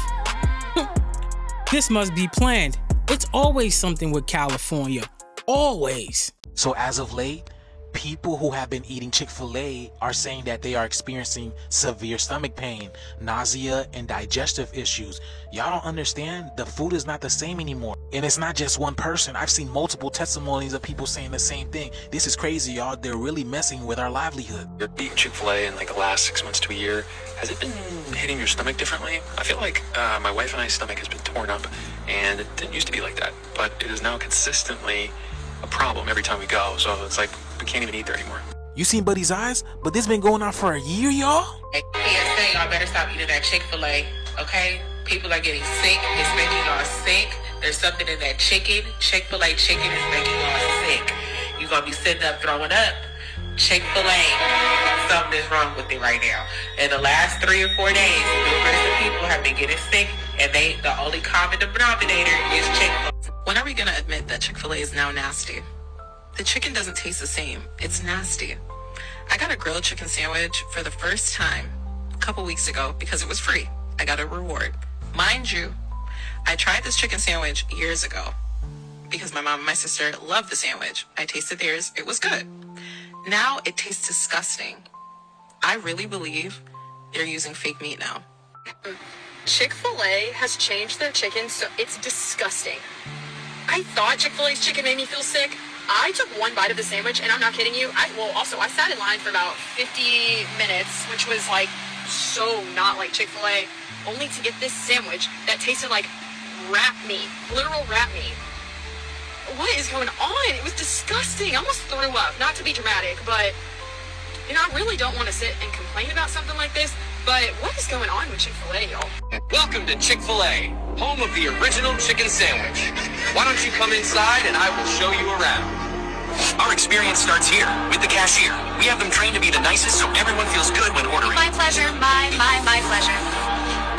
This must be planned. It's always something with California. Always. So as of late, people who have been eating Chick-fil-A are saying that they are experiencing severe stomach pain, nausea, and digestive issues. Y'all don't understand, the food is not the same anymore. And it's not just one person. I've seen multiple testimonies of people saying the same thing. This is crazy, y'all. They're really messing with our livelihood. You're eating Chick-fil-A in like the last 6 months to a year. Has it been hitting your stomach differently? I feel like my wife and I's stomach has been torn up, and it didn't used to be like that, but it is now consistently a problem every time we go. So it's like we can't even eat there anymore. You seen Buddy's eyes? But this been going on for a year, y'all? Hey, PSA, y'all better stop eating that Chick-fil-A, okay? People are getting sick. It's making y'all sick. There's something in that chicken. Chick-fil-A chicken is making y'all sick. You're going to be sitting up throwing up. Chick-fil-A, something is wrong with it right now. In the last 3 or 4 days, numerous of people have been getting sick, and the only common denominator is Chick-fil-A. When are we going to admit that Chick-fil-A is now nasty? The chicken doesn't taste the same. It's nasty. I got a grilled chicken sandwich for the first time a couple weeks ago because it was free. I got a reward. Mind you, I tried this chicken sandwich years ago because my mom and my sister loved the sandwich. I tasted theirs. It was good. Now it tastes disgusting. I really believe they're using fake meat now. Chick-fil-A has changed their chicken, so it's disgusting. I thought Chick-fil-A's chicken made me feel sick. I took one bite of the sandwich, and I'm not kidding you. I sat in line for about 50 minutes, which was like so not like Chick-fil-A, only to get this sandwich that tasted like rat meat, literal rat meat. What is going on? It was disgusting. I almost threw up. Not to be dramatic, but I really don't want to sit and complain about something like this, but what is going on with Chick-fil-A, y'all? Welcome to Chick-fil-A, home of the original chicken sandwich. Why don't you come inside and I will show you around. Our experience starts here with the cashier. We have them trained to be the nicest so everyone feels good when ordering. My pleasure. My pleasure.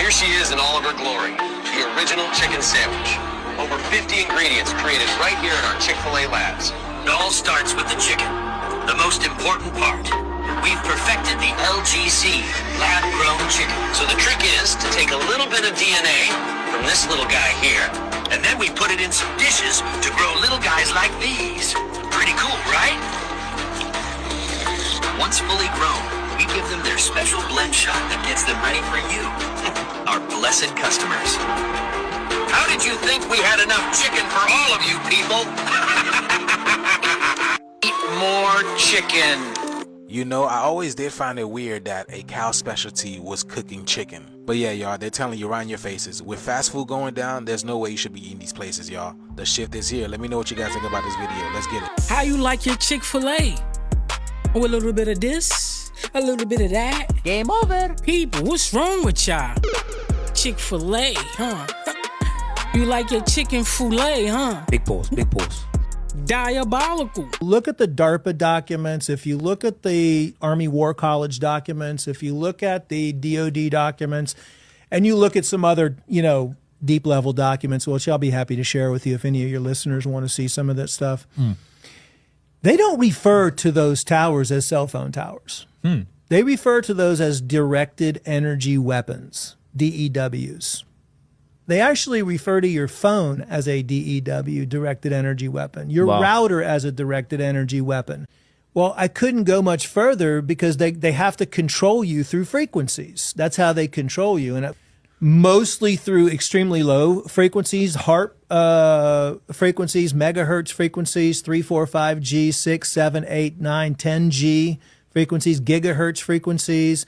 Here she is in all of her glory, the original chicken sandwich. Over 50 ingredients created right here in our Chick-fil-A labs. It all starts with the chicken, the most important part. We've perfected the LGC, lab-grown chicken. So the trick is to take a little bit of DNA from this little guy here, and then we put it in some dishes to grow little guys like these. Pretty cool, right? Once fully grown, we give them their special blend shot that gets them ready for you, our blessed customers. How did you think we had enough chicken for all of you people? Eat more chicken. You know, I always did find it weird that a cow specialty was cooking chicken. But yeah, y'all, they're telling you right in your faces. With fast food going down, there's no way you should be eating these places, y'all. The shift is here. Let me know what you guys think about this video. Let's get it. How you like your Chick-fil-A? Oh, a little bit of this, a little bit of that. Game over. People, what's wrong with y'all? Chick-fil-A, huh? You like your chicken filet, huh? Big pause, big pause. Diabolical. Look at the DARPA documents. If you look at the Army War College documents, if you look at the DOD documents, and you look at some other, deep level documents, which I'll be happy to share with you if any of your listeners want to see some of that stuff. They don't refer to those towers as cell phone towers. They refer to those as directed energy weapons, DEWs. They actually refer to your phone as a DEW, directed energy weapon, your router as a directed energy weapon. Well, I couldn't go much further because they have to control you through frequencies. That's how they control you. And mostly through extremely low frequencies, HARP frequencies, megahertz frequencies, 3, 4, 5G, 6, 7, 8, 9, 10G frequencies, gigahertz frequencies,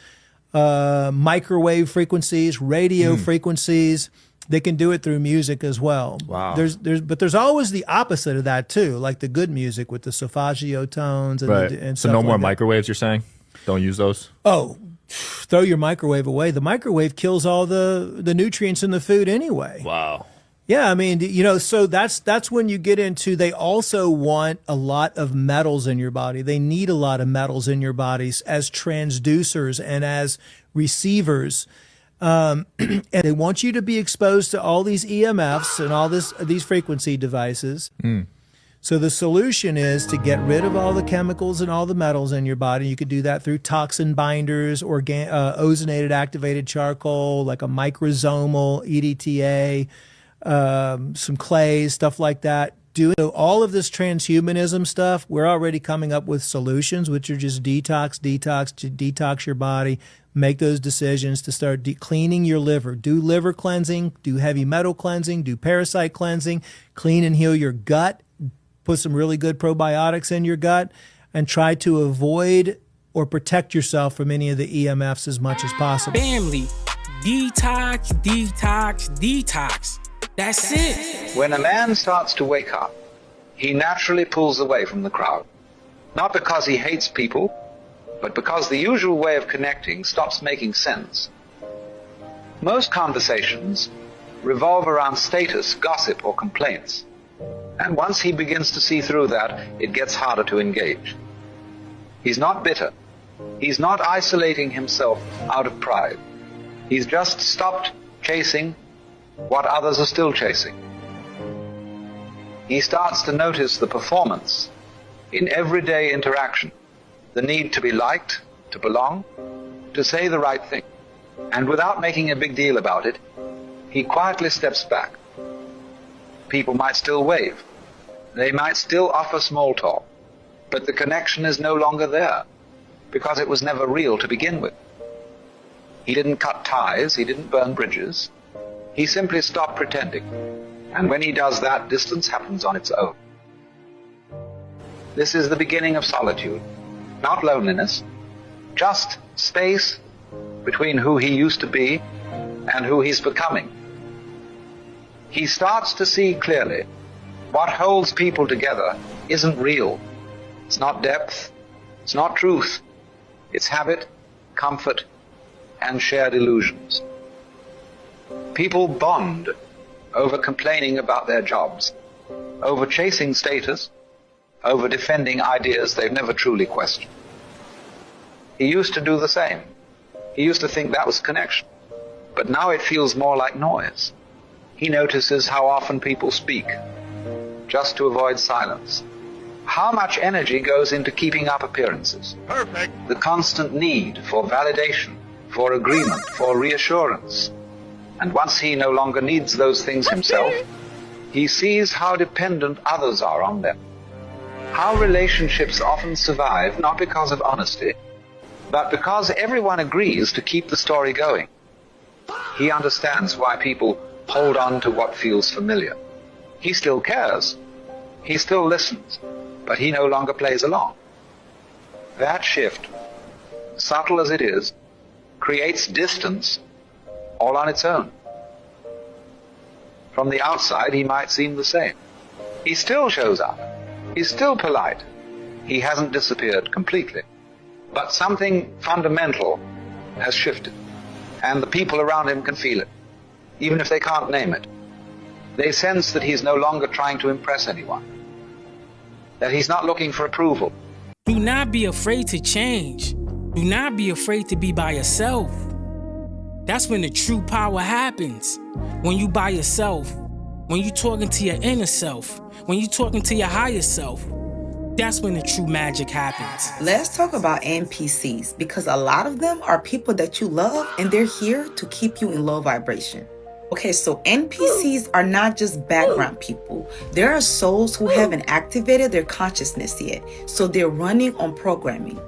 microwave frequencies, radio frequencies. They can do it through music as well. Wow. But there's always the opposite of that too, like the good music with the solfeggio tones and, right. and so stuff no more like that. Microwaves, you're saying? Don't use those? Oh, throw your microwave away. The microwave kills all the nutrients in the food anyway. Wow. Yeah, I mean, so that's when you get into, they also want a lot of metals in your body. They need a lot of metals in your bodies as transducers and as receivers. And they want you to be exposed to all these EMFs and all these frequency devices. So the solution is to get rid of all the chemicals and all the metals in your body. You could do that through toxin binders, ozonated activated charcoal, like a microsomal EDTA, some clays, stuff like that. Doing all of this transhumanism stuff, we're already coming up with solutions, which are just detox your body, make those decisions to start cleaning your liver. Do liver cleansing, do heavy metal cleansing, do parasite cleansing, clean and heal your gut, put some really good probiotics in your gut, and try to avoid or protect yourself from any of the EMFs as much as possible. Family, detox, detox, detox. That's it. When a man starts to wake up, he naturally pulls away from the crowd. Not because he hates people, but because the usual way of connecting stops making sense. Most conversations revolve around status, gossip, or complaints. And once he begins to see through that, it gets harder to engage. He's not bitter. He's not isolating himself out of pride. He's just stopped chasing what others are still chasing. He starts to notice the performance in everyday interaction, the need to be liked, to belong, to say the right thing. And without making a big deal about it, he quietly steps back. People might still wave. They might still offer small talk, but the connection is no longer there because it was never real to begin with. He didn't cut ties, he didn't burn bridges. He simply stopped pretending. And when he does that, distance happens on its own. This is the beginning of solitude, not loneliness, just space between who he used to be and who he's becoming. He starts to see clearly what holds people together isn't real. It's not depth, it's not truth. It's habit, comfort, and shared illusions. People bond over complaining about their jobs, over chasing status, over defending ideas they've never truly questioned. He used to do the same. He used to think that was connection. But now it feels more like noise. He notices how often people speak, just to avoid silence. How much energy goes into keeping up appearances. Perfect. The constant need for validation, for agreement, for reassurance. And once he no longer needs those things himself, he sees how dependent others are on them. How relationships often survive not because of honesty, But because everyone agrees to keep the story going, he understands why people hold on to what feels familiar. He still cares. He still listens, but he no longer plays along. That shift, subtle as it is, creates distance all on its own. From the outside, he might seem the same. He still shows up. He's still polite. He hasn't disappeared completely. But something fundamental has shifted, and the people around him can feel it, even if they can't name it. They sense that he's no longer trying to impress anyone, that he's not looking for approval. Do not be afraid to change. Do not be afraid to be by yourself. That's when the true power happens. When you by yourself, when you talking to your inner self, when you talking to your higher self, that's when the true magic happens. Let's talk about NPCs, because a lot of them are people that you love and they're here to keep you in low vibration. Okay, so NPCs are not just background people. There are souls who haven't activated their consciousness yet, so they're running on programming.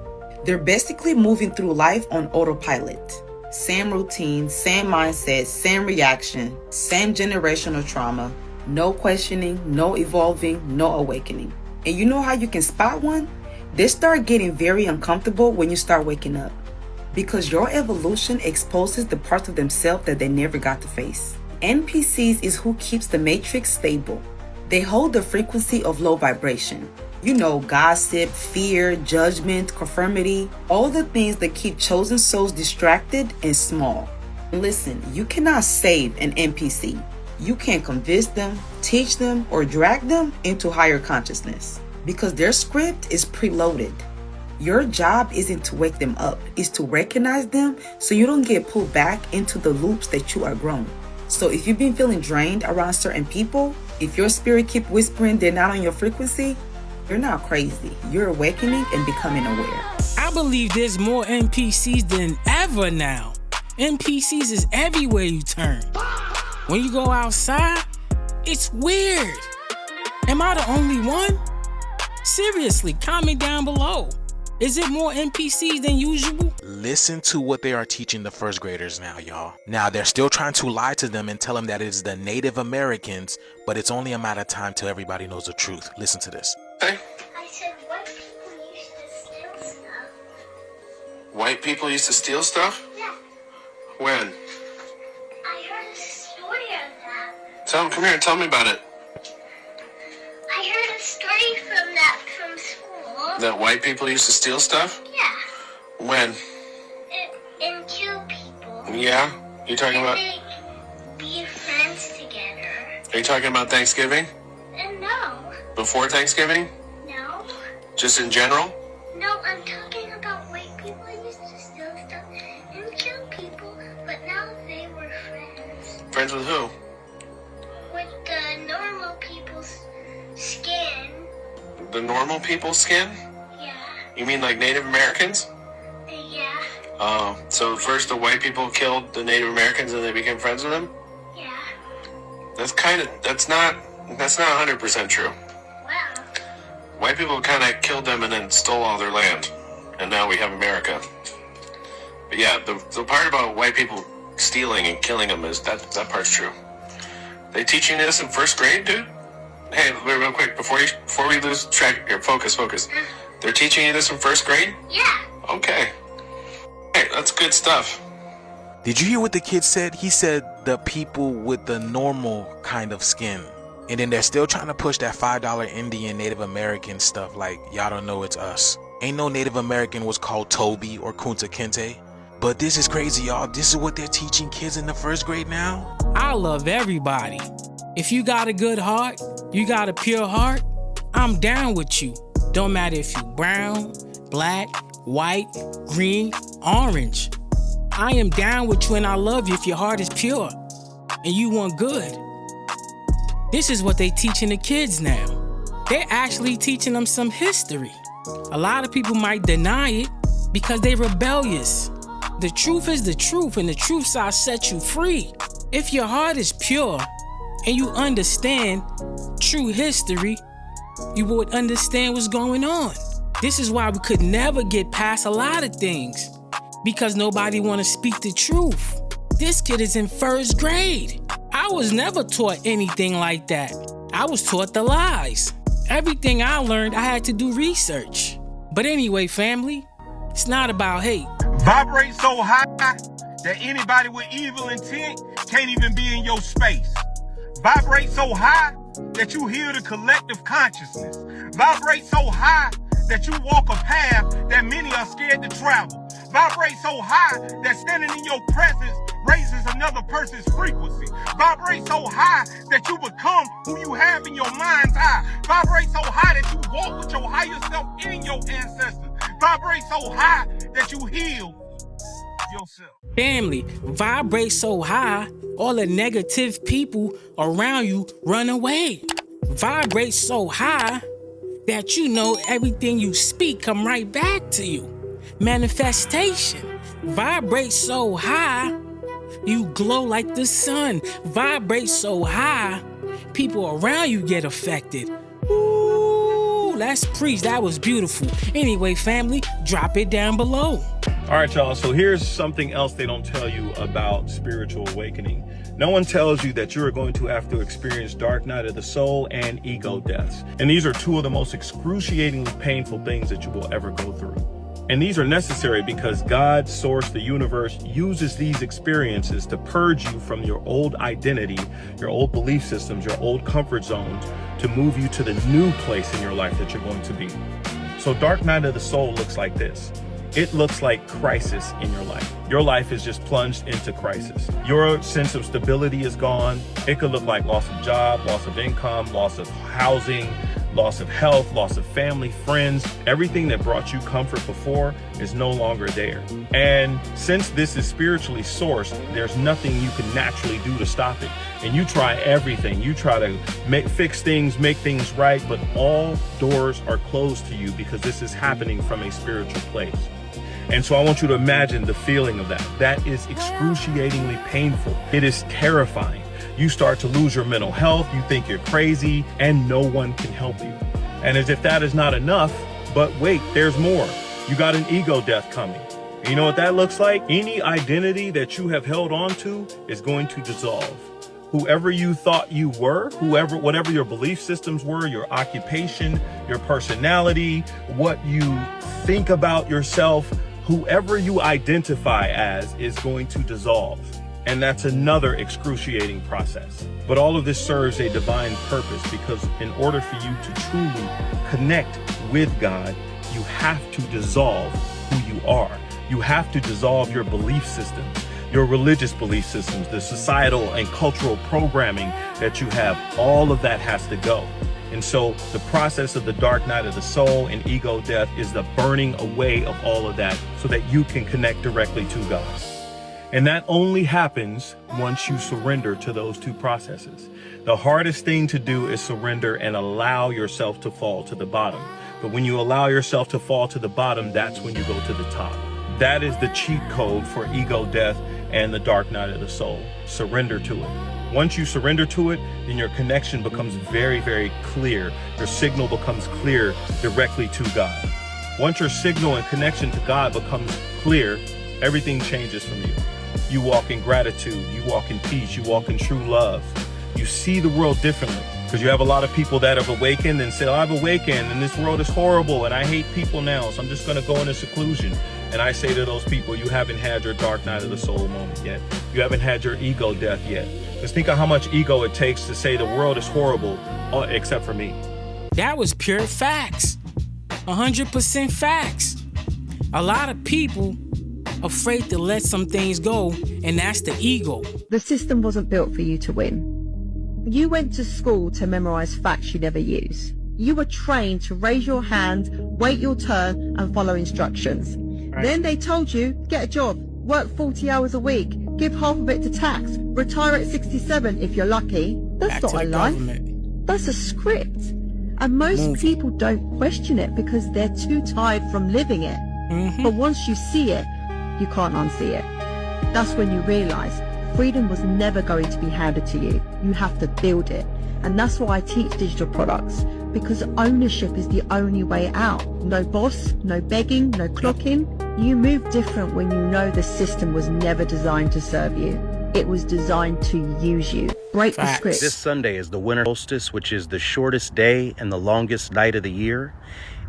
They're basically moving through life on autopilot. Same routine, same mindset, same reaction, same generational trauma. No questioning, no evolving, no awakening. And you know how you can spot one? They start getting very uncomfortable when you start waking up, because your evolution exposes the parts of themselves that they never got to face. NPCs is who keeps the matrix stable. They hold the frequency of low vibration. You know, gossip, fear, judgment, conformity, all the things that keep chosen souls distracted and small. Listen, you cannot save an NPC. You can't convince them, teach them, or drag them into higher consciousness, because their script is preloaded. Your job isn't to wake them up, it's to recognize them so you don't get pulled back into the loops that you are grown. So if you've been feeling drained around certain people, if your spirit keep whispering they're not on your frequency, you're not crazy. You're awakening and becoming aware. I believe there's more NPCs than ever now. NPCs is everywhere you turn. When you go outside, it's weird. Am I the only one? Seriously, comment down below. Is it more NPCs than usual? Listen to what they are teaching the first graders now, y'all. Now, they're still trying to lie to them and tell them that it's the Native Americans, but it's only a matter of time till everybody knows the truth. Listen to this. Hey. I said white people used to steal stuff. White people used to steal stuff? Yeah. When? I heard a story of that. Come here and tell me about it. I heard a story from school. That white people used to steal stuff? Yeah. When? And kill people. Yeah? You talking about? They be friends together. Are you talking about Thanksgiving? No. Before Thanksgiving? No. Just in general? No, I'm talking about white people used to steal stuff and kill people, but now they were friends. Friends with who? With the normal people's skin. The normal people's skin? Yeah. You mean like Native Americans? Yeah. Oh, so first the white people killed the Native Americans and they became friends with them? Yeah. That's not 100% true. Wow. White people kind of killed them and then stole all their land, and now we have America. But yeah, the part about white people stealing and killing them is that part's true. They teaching this in first grade, dude? Hey, wait, real quick, before we lose track here, focus. They're teaching you this in first grade? Yeah. Okay. Hey, that's good stuff. Did you hear what the kid said? He said the people with the normal kind of skin. And then they're still trying to push that $5 Indian Native American stuff like, y'all don't know it's us. Ain't no Native American was called Toby or Kunta Kinte. But this is crazy, y'all. This is what they're teaching kids in the first grade now? I love everybody. If you got a good heart, you got a pure heart, I'm down with you. Don't matter if you brown, black, white, green, orange. I am down with you and I love you if your heart is pure and you want good. This is what they teaching the kids now. They're actually teaching them some history. A lot of people might deny it because they're rebellious. The truth is the truth, and the truth shall set you free. If your heart is pure and you understand true history, you would understand what's going on. This is why we could never get past a lot of things, because nobody want to speak the truth. This kid is in 1st grade. I was never taught anything like that. I was taught the lies. Everything I learned, I had to do research. But anyway, family, it's not about hate. Vibrate so high that anybody with evil intent can't even be in your space. Vibrate so high that you hear the collective consciousness. Vibrate so high that you walk a path that many are scared to travel. Vibrate so high that standing in your presence raises another person's frequency. Vibrate so high that you become who you have in your mind's eye. Vibrate so high that you walk with your higher self in your ancestors. Vibrate so high that you heal yourself. Family, vibrate so high, all the negative people around you run away. Vibrate so high that you know everything you speak come right back to you. Manifestation. Vibrate so high, you glow like the sun. Vibrate so high, people around you get affected. Ooh, let's preach. That was beautiful. Anyway, family, drop it down below. All right, y'all. So here's something else they don't tell you about spiritual awakening. No one tells you that you're going to have to experience dark night of the soul and ego deaths. And these are two of the most excruciatingly painful things that you will ever go through. And these are necessary because God, source, the universe, uses these experiences to purge you from your old identity, your old belief systems, your old comfort zones, to move you to the new place in your life that you're going to be. So dark night of the soul looks like this. It looks like crisis in your life. Your life is just plunged into crisis. Your sense of stability is gone. It could look like loss of job, loss of income, loss of housing, loss of health, loss of family, friends. Everything that brought you comfort before is no longer there. And since this is spiritually sourced, there's nothing you can naturally do to stop it. And you try everything. You try to fix things, make things right, but all doors are closed to you because this is happening from a spiritual place. And so I want you to imagine the feeling of that. That is excruciatingly painful. It is terrifying. You start to lose your mental health. You think you're crazy and no one can help you. And as if that is not enough, but wait, there's more. You got an ego death coming. And you know what that looks like? Any identity that you have held on to is going to dissolve. Whoever you thought you were, whatever your belief systems were, your occupation, your personality, what you think about yourself, whoever you identify as is going to dissolve. And that's another excruciating process. But all of this serves a divine purpose, because in order for you to truly connect with God, you have to dissolve who you are. You have to dissolve your belief systems, your religious belief systems, the societal and cultural programming that you have. All of that has to go. And so the process of the dark night of the soul and ego death is the burning away of all of that so that you can connect directly to God. And that only happens once you surrender to those two processes. The hardest thing to do is surrender and allow yourself to fall to the bottom. But when you allow yourself to fall to the bottom, that's when you go to the top. That is the cheat code for ego death and the dark night of the soul. Surrender to it. Once you surrender to it, then your connection becomes very, very clear. Your signal becomes clear directly to God. Once your signal and connection to God becomes clear, everything changes from you. You walk in gratitude, you walk in peace, you walk in true love. You see the world differently, because you have a lot of people that have awakened and say, oh, I've awakened and this world is horrible and I hate people now, so I'm just going to go into seclusion. And I say to those people, you haven't had your dark night of the soul moment yet. You haven't had your ego death yet. Just think of how much ego it takes to say the world is horrible, except for me. That was pure facts. 100% facts. A lot of people afraid to let some things go, and that's the ego. The system wasn't built for you to win. You went to school to memorize facts you never use. You were trained to raise your hand, wait your turn, and follow instructions. Right. Then they told you, get a job, work 40 hours a week, give half of it to tax, retire at 67 if you're lucky. That's not a life. That's a script. And most people don't question it because they're too tired from living it. Mm-hmm. But once you see it, you can't unsee it. That's when you realize freedom was never going to be handed to you. You have to build it. And that's why I teach digital products, because ownership is the only way out. No boss, no begging, no clocking. You move different when you know the system was never designed to serve you. It was designed to use you. Break the script. This Sunday is the winter solstice, which is the shortest day and the longest night of the year,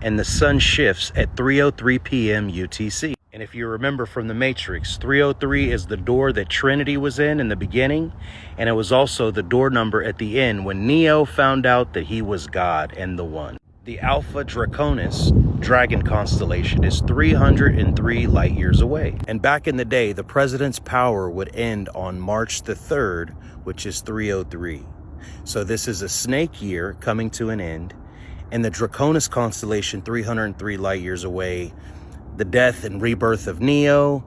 and the sun shifts at 3:03 p.m. UTC. And if you remember from the Matrix, 303 is the door that Trinity was in the beginning, and it was also the door number at the end when Neo found out that he was God and the One. The Alpha Draconis dragon constellation is 303 light years away. And back in the day, the president's power would end on March the 3rd, which is 303. So this is a snake year coming to an end, and the Draconis constellation 303 light years away, the death and rebirth of Neo.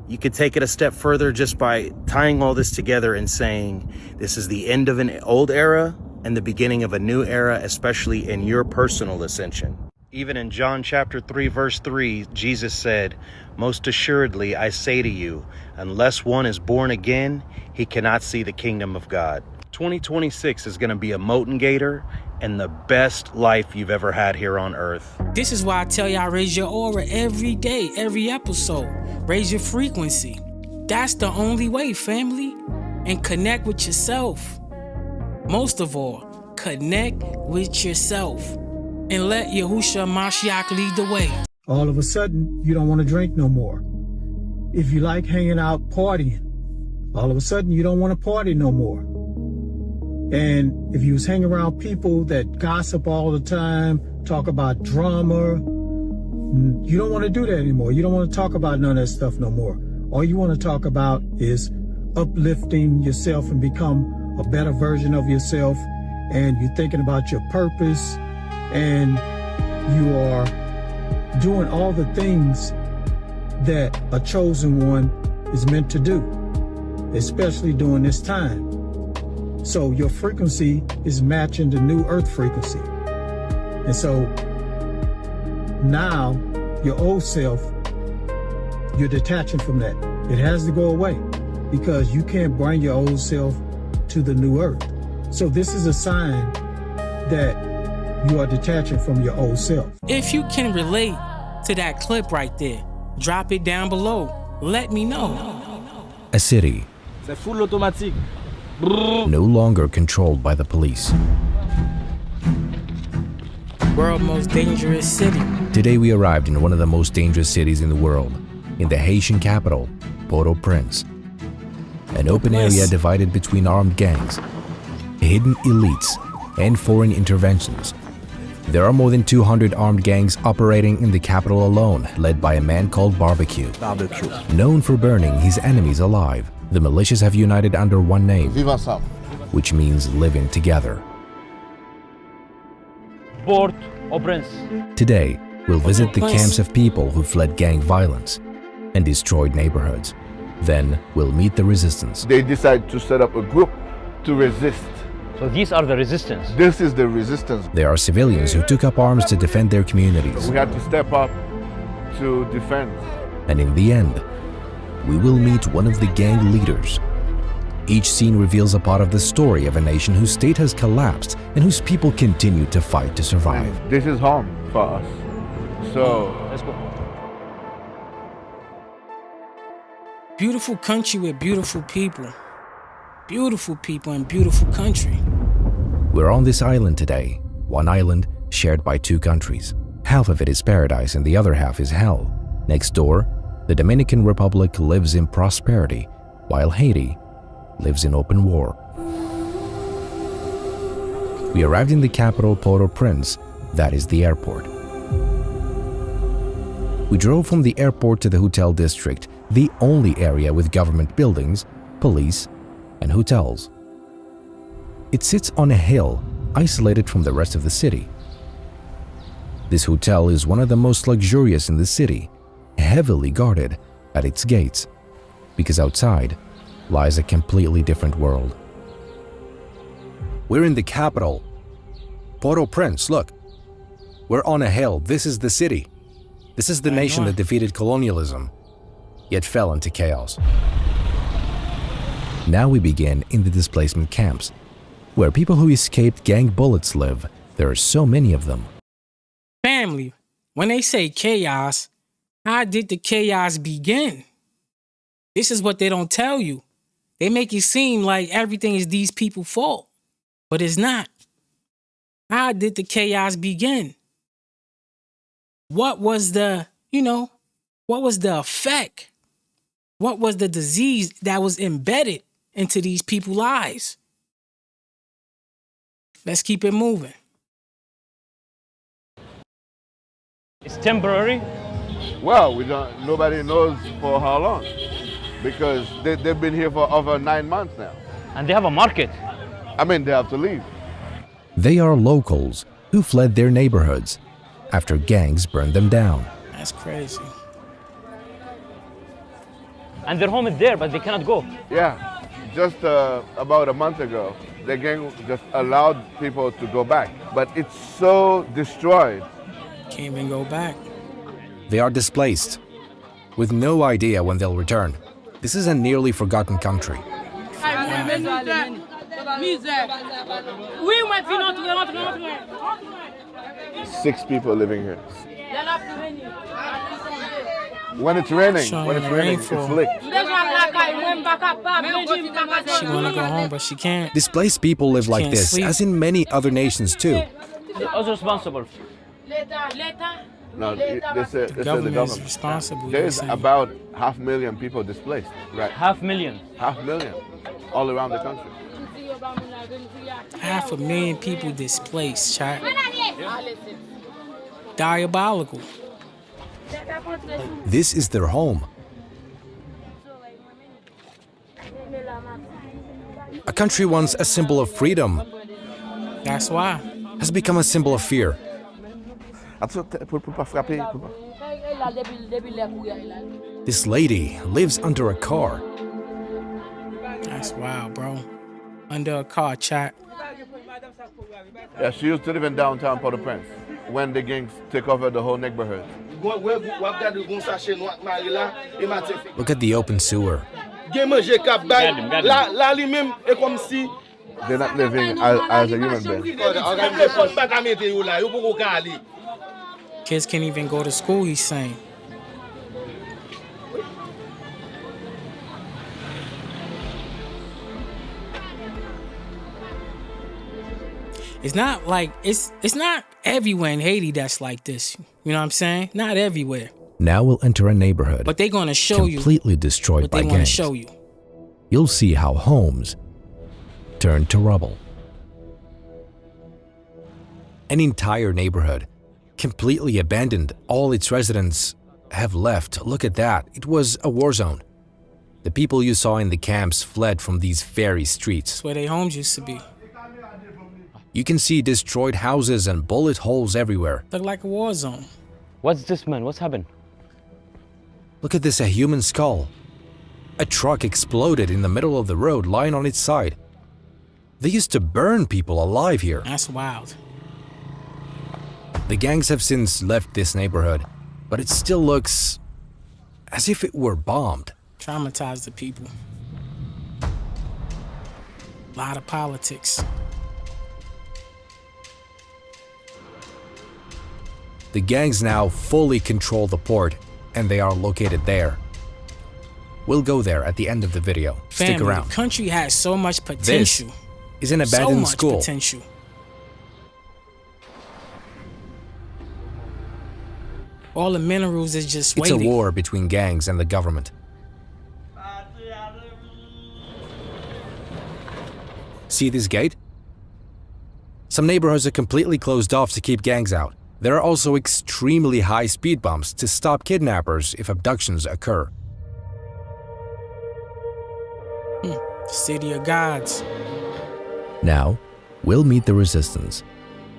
You could take it a step further just by tying all this together and saying this is the end of an old era and the beginning of a new era, especially in your personal ascension. Even in John chapter 3, verse 3, Jesus said, "Most assuredly, I say to you, unless one is born again, he cannot see the kingdom of God." 2026 is going to be a motivator and the best life you've ever had here on earth. This is why I tell y'all, raise your aura every day, every episode. Raise your frequency. That's the only way, family. And connect with yourself. Most of all, connect with yourself. And let Yahushua Mashiach lead the way. All of a sudden, you don't want to drink no more. If you like hanging out partying, all of a sudden you don't want to party no more. And if you was hanging around people that gossip all the time, talk about drama, you don't want to do that anymore. You don't want to talk about none of that stuff no more. All you want to talk about is uplifting yourself and become a better version of yourself. And you're thinking about your purpose, and you are doing all the things that a chosen one is meant to do, especially during this time. So your frequency is matching the new earth frequency. And so now your old self, you're detaching from that. It has to go away because you can't bring your old self to the new earth. So this is a sign that you are detaching from your old self. If you can relate to that clip right there, drop it down below. Let me know. A city no longer controlled by the police. World's most dangerous city. Today we arrived in one of the most dangerous cities in the world, in the Haitian capital, Port-au-Prince. An open area divided between armed gangs, hidden elites, and foreign interventions. There are more than 200 armed gangs operating in the capital alone, led by a man called Barbecue. Known for burning his enemies alive, the militias have united under one name, which means living together. Port-au-Prince. Today, we'll visit the camps of people who fled gang violence and destroyed neighborhoods. Then, we'll meet the resistance. They decided to set up a group to resist. So these are the resistance. This is the resistance. There are civilians who took up arms to defend their communities. We had to step up to defend. And in the end, we will meet one of the gang leaders. Each scene reveals a part of the story of a nation whose state has collapsed and whose people continue to fight to survive. And this is home for us. So let's go. Beautiful country with beautiful people. Beautiful people and beautiful country. We're on this island today, one island shared by two countries. Half of it is paradise and the other half is hell. Next door, the Dominican Republic lives in prosperity, while Haiti lives in open war. We arrived in the capital, Port-au-Prince, that is the airport. We drove from the airport to the hotel district, the only area with government buildings, police, and hotels. It sits on a hill, isolated from the rest of the city. This hotel is one of the most luxurious in the city, heavily guarded at its gates, because outside lies a completely different world. We're in the capital, Port-au-Prince, look. We're on a hill, this is the city. This is the nation that defeated colonialism, yet fell into chaos. Now we begin in the displacement camps, where people who escaped gang bullets live There are so many of them. Family, when they say chaos, how did the chaos begin? This is what they don't tell you. They make it seem like everything is these people's fault, but it's not. How did the chaos begin? What was the, what was the effect? What was the disease that was embedded into these people's lives? Let's keep it moving. It's temporary. Well, nobody knows for how long, because they've been here for over 9 months now. And they have a market. I mean, they have to leave. They are locals who fled their neighborhoods after gangs burned them down. That's crazy. And their home is there, but they cannot go. Yeah, just about a month ago, the gang just allowed people to go back, but it's so destroyed. Can't even go back. They are displaced, with no idea when they'll return. This is a nearly forgotten country. 6 people living here. When it's raining, it's slick. She want to go home, but she can't. Displaced people live like this, sleep. as in many other nations too. Who's responsible? No, they said the government is responsible. There's about 500,000 people displaced, right? 500,000? 500,000, all around the country. 500,000 people displaced, chat. Diabolical. This is their home. A country once a symbol of freedom. That's why. Has become a symbol of fear. This lady lives under a car. That's wild, bro. Under a car, chat. Yeah, she used to live in downtown Port-au-Prince when the gangs take over the whole neighborhood. Look at the open sewer. They're not living as a human being. Kids can't even go to school, he's saying. It's not like, it's not everywhere in Haiti that's like this. You know what I'm saying? Not everywhere. Now we'll enter a neighborhood. But they're going to show you. Completely destroyed by gangs. What they want to gangs. show you. You'll see how homes turned to rubble. An entire neighborhood, completely abandoned. All its residents have left. Look at that. It was a war zone. The people you saw in the camps fled from these very streets. That's where their homes used to be. You can see destroyed houses and bullet holes everywhere. Look like a war zone. What's this, man? What's happened? Look at this, a human skull. A truck exploded in the middle of the road, lying on its side. They used to burn people alive here. That's wild. The gangs have since left this neighborhood, but it still looks as if it were bombed. Traumatized the people. A lot of politics. The gangs now fully control the port, and they are located there. We'll go there at the end of the video. Family, Stick around. The country has so much potential. This is an abandoned so much school. Potential. All the minerals is just It's waiting. a war between gangs and the government. See this gate? Some neighborhoods are completely closed off to keep gangs out. There are also extremely high speed bumps to stop kidnappers if abductions occur. City of Gods. Now, we'll meet the resistance.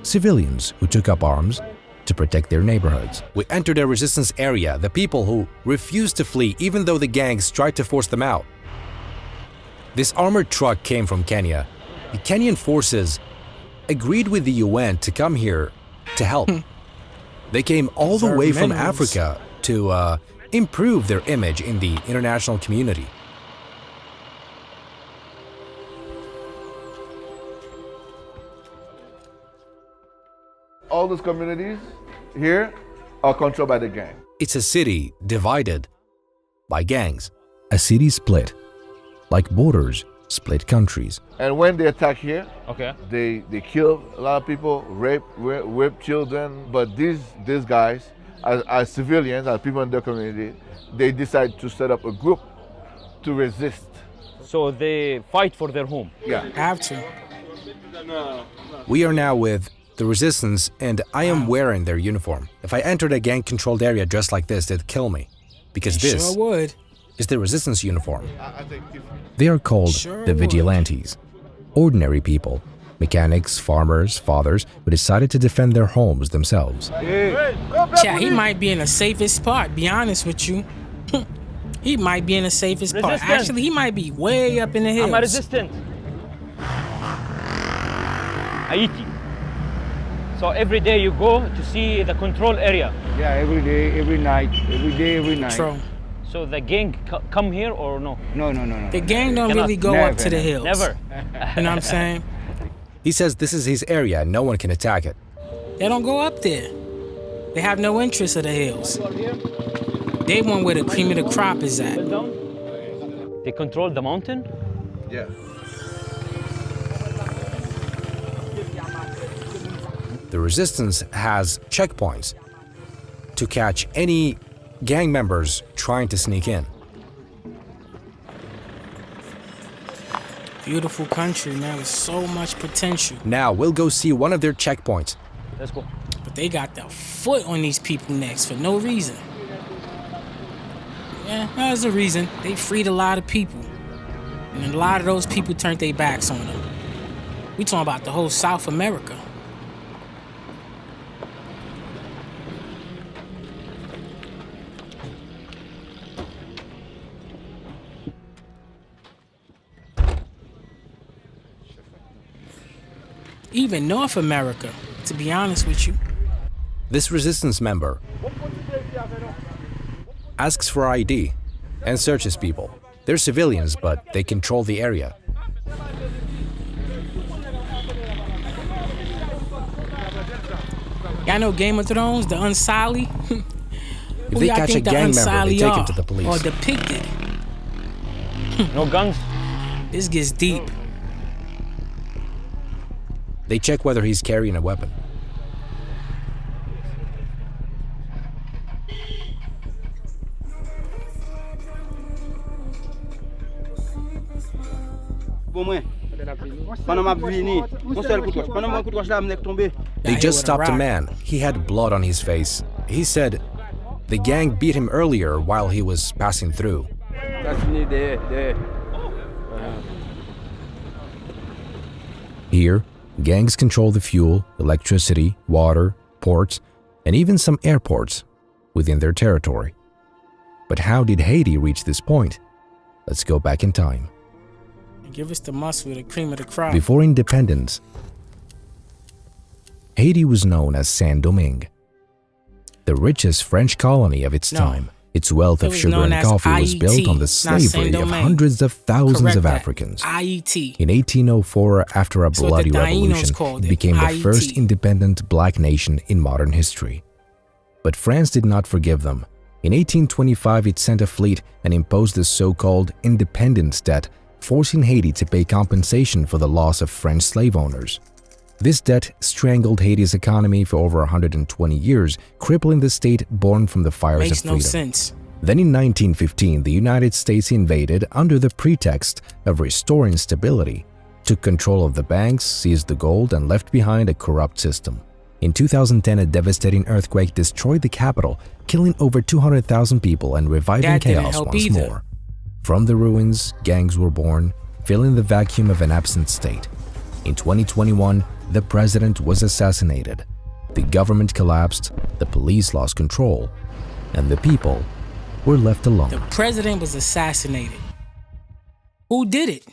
Civilians who took up arms to protect their neighborhoods. We entered a resistance area, the people who refused to flee even though the gangs tried to force them out. This armored truck came from Kenya. The Kenyan forces agreed with the UN to come here to help. They came all the way from Africa to improve their image in the international community. all those communities here are controlled by the gang. It's a city divided by gangs. A city split, like borders split countries. And when they attack here, Okay. they kill a lot of people, rape children. But these guys, as civilians, as people in their community, they decide to set up a group to resist. So they fight for their home. Yeah. Have to. We are now with the resistance, and I am wearing their uniform. If I entered a gang-controlled area dressed like this, they'd kill me. Because this Sure would. is the resistance uniform. They are called the vigilantes. Ordinary people, mechanics, farmers, fathers, who decided to defend their homes themselves. Yeah, he might be in the safest spot, be honest with you. He might be in the safest part. Resistance. Actually, he might be way up in the hills. I'm a resistant. Haiti. So every day you go to see the control area. Yeah, every day, every night, every day, every night. True. So the gang come here or no? No. The gang don't Cannot- really go up to the hills. Never. You know what I'm saying? He says this is his area and no one can attack it. They don't go up there. They have no interest of the hills. They want where the cream of the crop is at. They control the mountain? Yeah. The resistance has checkpoints to catch any gang members trying to sneak in. Beautiful country, man, with so much potential. Now we'll go see one of their checkpoints. Let's go. But they got their foot on these people necks for no reason. Yeah, there's a reason. They freed a lot of people. And a lot of those people turned their backs on them. We talking about the whole South America. Even North America, to be honest with you. This resistance member asks for ID and searches people. They're civilians, but they control the area. Y'all know Game of Thrones, the Unsettling? If they catch a gang member, they take him to the police. Or depicted. No guns? This gets deep. They check whether he's carrying a weapon. They just stopped a man. He had blood on his face. He said the gang beat him earlier while he was passing through. Here, gangs control the fuel, electricity, water, ports, and even some airports within their territory. But how did Haiti reach this point? Let's go back in time. Give us the muscle, the cream of the crop. Before independence, Haiti was known as Saint-Domingue, the richest French colony of its time. Its wealth of sugar and coffee was built on the slavery of hundreds of thousands of Africans. IET. In 1804, after a bloody revolution, it became the first independent black nation in modern history. But France did not forgive them. In 1825, it sent a fleet and imposed the so-called independence debt, forcing Haiti to pay compensation for the loss of French slave owners. This debt strangled Haiti's economy for over 120 years, crippling the state born from the fires of freedom. Makes no sense. Then in 1915, the United States invaded under the pretext of restoring stability, took control of the banks, seized the gold, and left behind a corrupt system. In 2010, a devastating earthquake destroyed the capital, killing over 200,000 people and reviving chaos once more. From the ruins, gangs were born, filling the vacuum of an absent state. In 2021, the president was assassinated, the government collapsed, the police lost control, and the people were left alone. The president was assassinated. Who did it?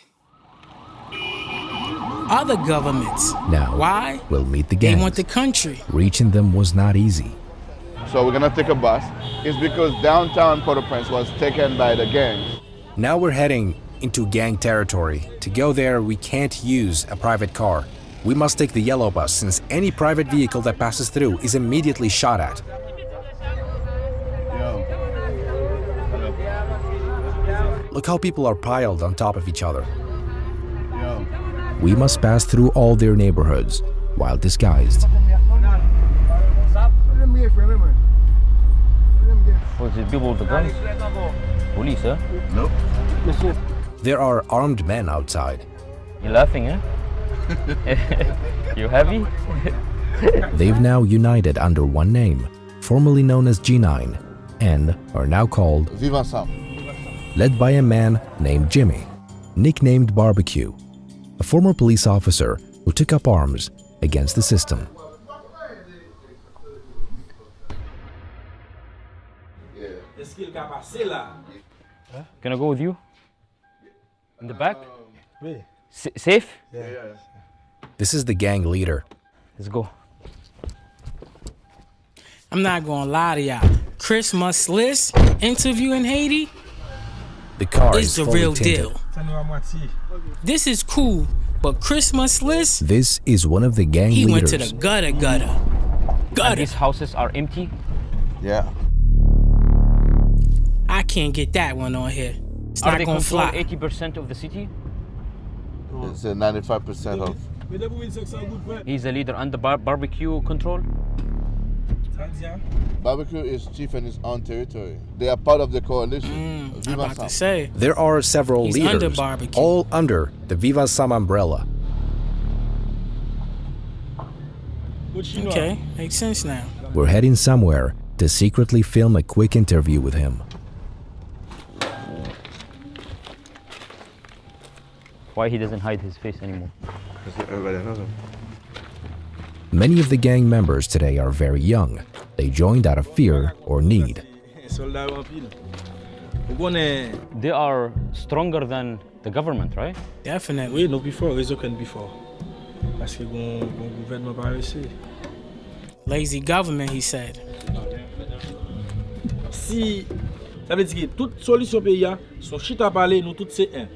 Other governments. Now, why? We'll meet the gangs. They want the country. Reaching them was not easy. So we're gonna take a bus. It's because downtown Port-au-Prince was taken by the gangs. Now we're heading into gang territory. To go there, we can't use a private car. We must take the yellow bus since any private vehicle that passes through is immediately shot at. Look how people are piled on top of each other. We must pass through all their neighborhoods while disguised. Was it people with the guns? Police, huh? Nope. There are armed men outside. You laughing, huh? You happy? They've now united under one name, formerly known as G9, and are now called Viva Sam. led by a man named Jimmy, nicknamed Barbecue, a former police officer who took up arms against the system. Can I go with you? In the back? Safe? This is the gang leader. Let's go. I'm not gonna lie to y'all. Christmas list interview in Haiti The car is is the fully real tinted. deal. This is cool, but Christmas list, This is one of the gang he leaders. went to the gutter. And these houses are empty? Yeah. I can't get that one on here. It's Are not they gonna control fly. 80% of the city? It's 95% of. He's the leader under barbecue control? Barbecue is chief in his own territory. They are part of the coalition. I'm about to say. There are several He's leaders, under Barbecue. all under the Viva Sam umbrella. Okay, makes sense now. We're heading somewhere to secretly film a quick interview with him. Why he doesn't hide his face anymore? Because everybody knows him. Many of the gang members today are very young. They joined out of fear or need. They are stronger than the government, right? Definitely. Oui, no before, it's okay before. Parce que bon gouvernement pas réussi. Lazy government, he said. Si ça veut dire que toute solution pays a son chita parler nous tout c'est un.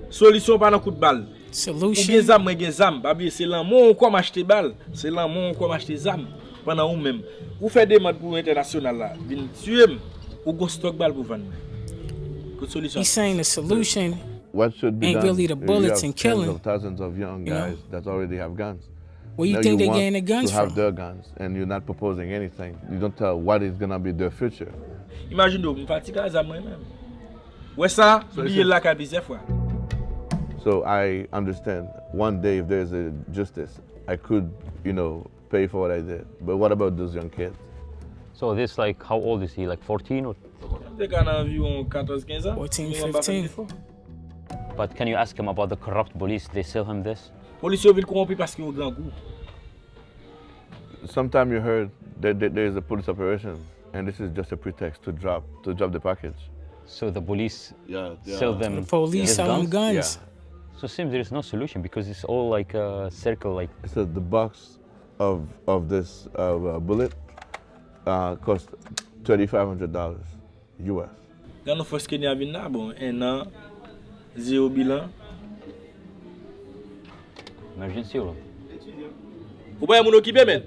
Solution pas dans coup de balle. Solution. Ou bien zam, moi gen zam, pas bien c'est l'amour quoi m'acheter balle, c'est l'amour quoi m'acheter zam pendant ou même. Ou fait des demandes pour international là, vinn tuer ou gon stock balle pour vendre. Que solution. He's saying the solution What should be ain't done? really the You bullets have and tens killing. of thousands of young you know? guys that already have guns. Where you Now think they want getting the guns to have from? their guns, and you're not proposing anything. You don't tell what is gonna be their future. Imagine donc, fatigue à zam moi-même. Ouais ça, lié là qu'à plusieurs fois. So I understand. One day, if there's a justice, I could, pay for what I did. But what about those young kids? So this, like, how old is he? Like 14 or? They got environ 14-15 ans. 14, 15. But can you ask him about the corrupt police? They sell him this? Policiers veulent corromper parce qu'ils ont grand goût. Sometime you heard that there is a police operation, and this is just a pretext to drop the package. So the police Yeah, sell them. The police his sell them guns. So it seems there is no solution because it's all like a circle. Like So the box of this bullet cost $3,500 US. Quand nous faisons Kenya vient bon, un an, zéro bilan. emergency or? Ou pas mon occupé men.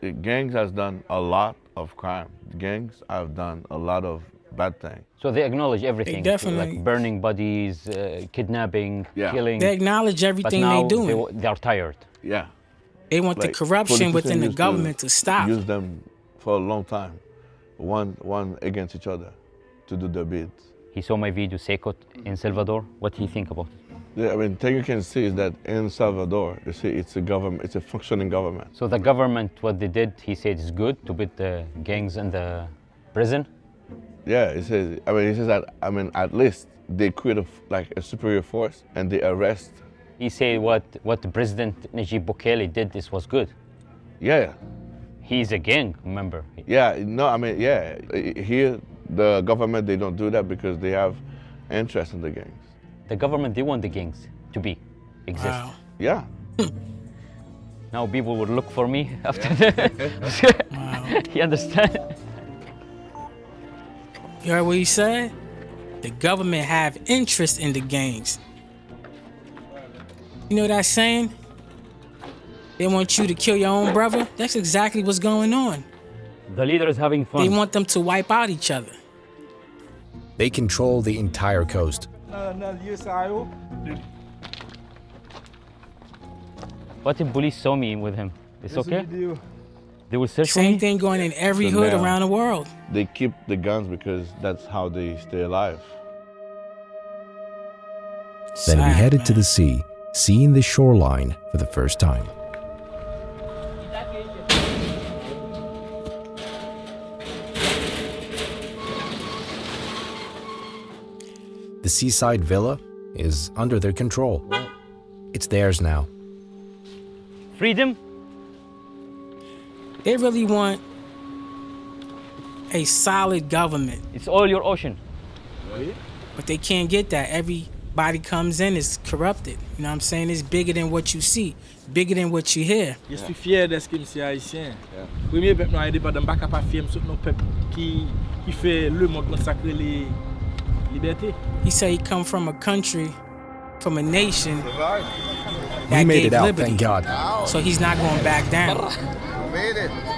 The gangs has done a lot of crime. Gangs have done a lot of bad things. So they acknowledge everything. They definitely- like burning bodies, kidnapping, killing. They acknowledge everything they doing. They are tired. Yeah. They want the Like, corruption within the politicians used government to stop. Use them for a long time, one against each other, to do their bids. He saw my video, Sekot, in Salvador. What do you think about it? Yeah, I mean, thing you can see is that in Salvador, you see, it's a functioning government. So the government, what they did, he said is good to put the gangs in the prison. Yeah, he says that, at least they create a superior force and they arrest. He said what President Najib Bukele did, this was good. Yeah. He's a gang member. Yeah, no, yeah. Here, the government, they don't do that because they have interest in the gangs. The government, they want the gangs to exist. Wow. Yeah. Now people would look for me after that. Wow. You understand? You heard what he said? The government have interest in the gangs. You know what that's saying? They want you to kill your own brother. That's exactly what's going on. The leader is having fun. They want them to wipe out each other. They control the entire coast. What if police saw me with him? It's okay? They will search for me? Same thing going in every hood around the world. They keep the guns because that's how they stay alive. Then we headed to the sea, seeing the shoreline for the first time. The seaside villa is under their control. It's theirs now. Freedom? They really want a solid government. It's all your ocean. But they can't get that. Everybody comes in is corrupted. You know what I'm saying? It's bigger than what you see, bigger than what you hear. Je suis fier de ce que monsieur haïtien. Premier peuple noir indépendant, pas capable de faire nos peuples qui fait le monde consacrer les libertés. He said he come from a country, from a nation We made gave it out, liberty. thank God. So he's not going back down.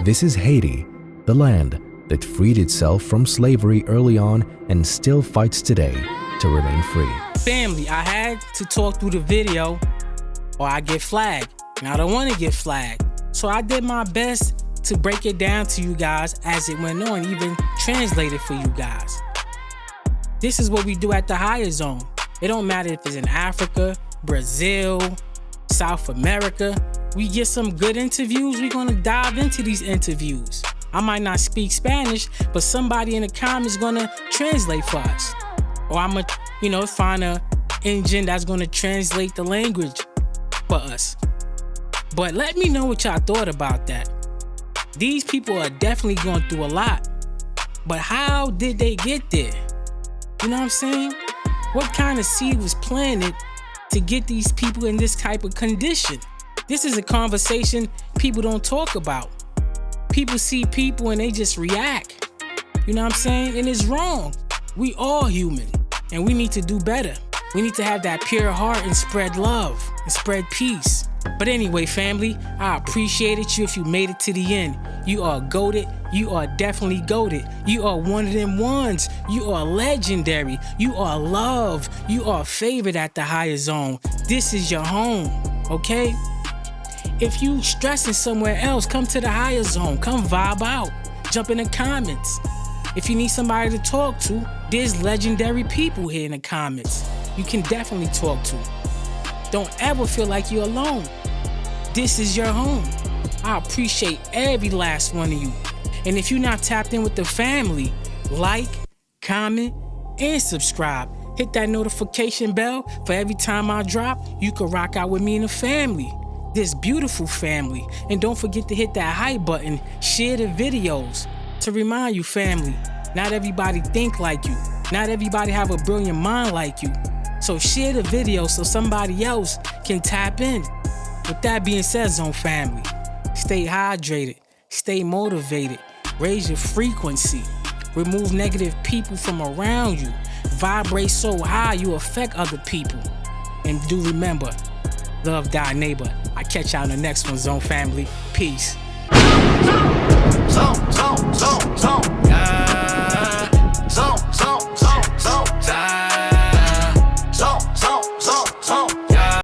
This is Haiti, the land that freed itself from slavery early on and still fights today to remain free. Family, I had to talk through the video or I get flagged. And I don't want to get flagged. So I did my best to break it down to you guys as it went on, even translate it for you guys. This is what we do at the Higher Zone. It don't matter if it's in Africa, Brazil, South America. We get some good interviews, we're gonna dive into these interviews. I might not speak Spanish, but somebody in the comments gonna translate for us. Or I'm gonna, find a engine that's gonna translate the language for us. But let me know what y'all thought about that. These people are definitely going through a lot. But how did they get there? You know what I'm saying? What kind of seed was planted to get these people in this type of condition? This is a conversation people don't talk about. People see people and they just react. You know what I'm saying? And it's wrong. We all human and we need to do better. We need to have that pure heart and spread love and spread peace. But anyway, family, I appreciated you if you made it to the end. You are goated. You are definitely goated. You are one of them ones. You are legendary. You are loved. You are favored at the Higher Zone. This is your home, okay? If you stressing somewhere else, come to the Higher Zone. Come vibe out. Jump in the comments. If you need somebody to talk to, there's legendary people here in the comments you can definitely talk to. Don't ever feel like you're alone. This is your home. I appreciate every last one of you. And if you're not tapped in with the family, like, comment, and subscribe. Hit that notification bell for every time I drop. You can rock out with me and the family. This beautiful family. And don't forget to hit that hype button. Share the videos. To remind you, family, not everybody think like you. Not everybody have a brilliant mind like you. So share the video so somebody else can tap in. With that being said, Zone family, stay hydrated, stay motivated, raise your frequency, remove negative people from around you, vibrate so high you affect other people. And do remember, love thy neighbor. I catch y'all in the next one, Zone family. Peace. Zone, zone, zone, zone.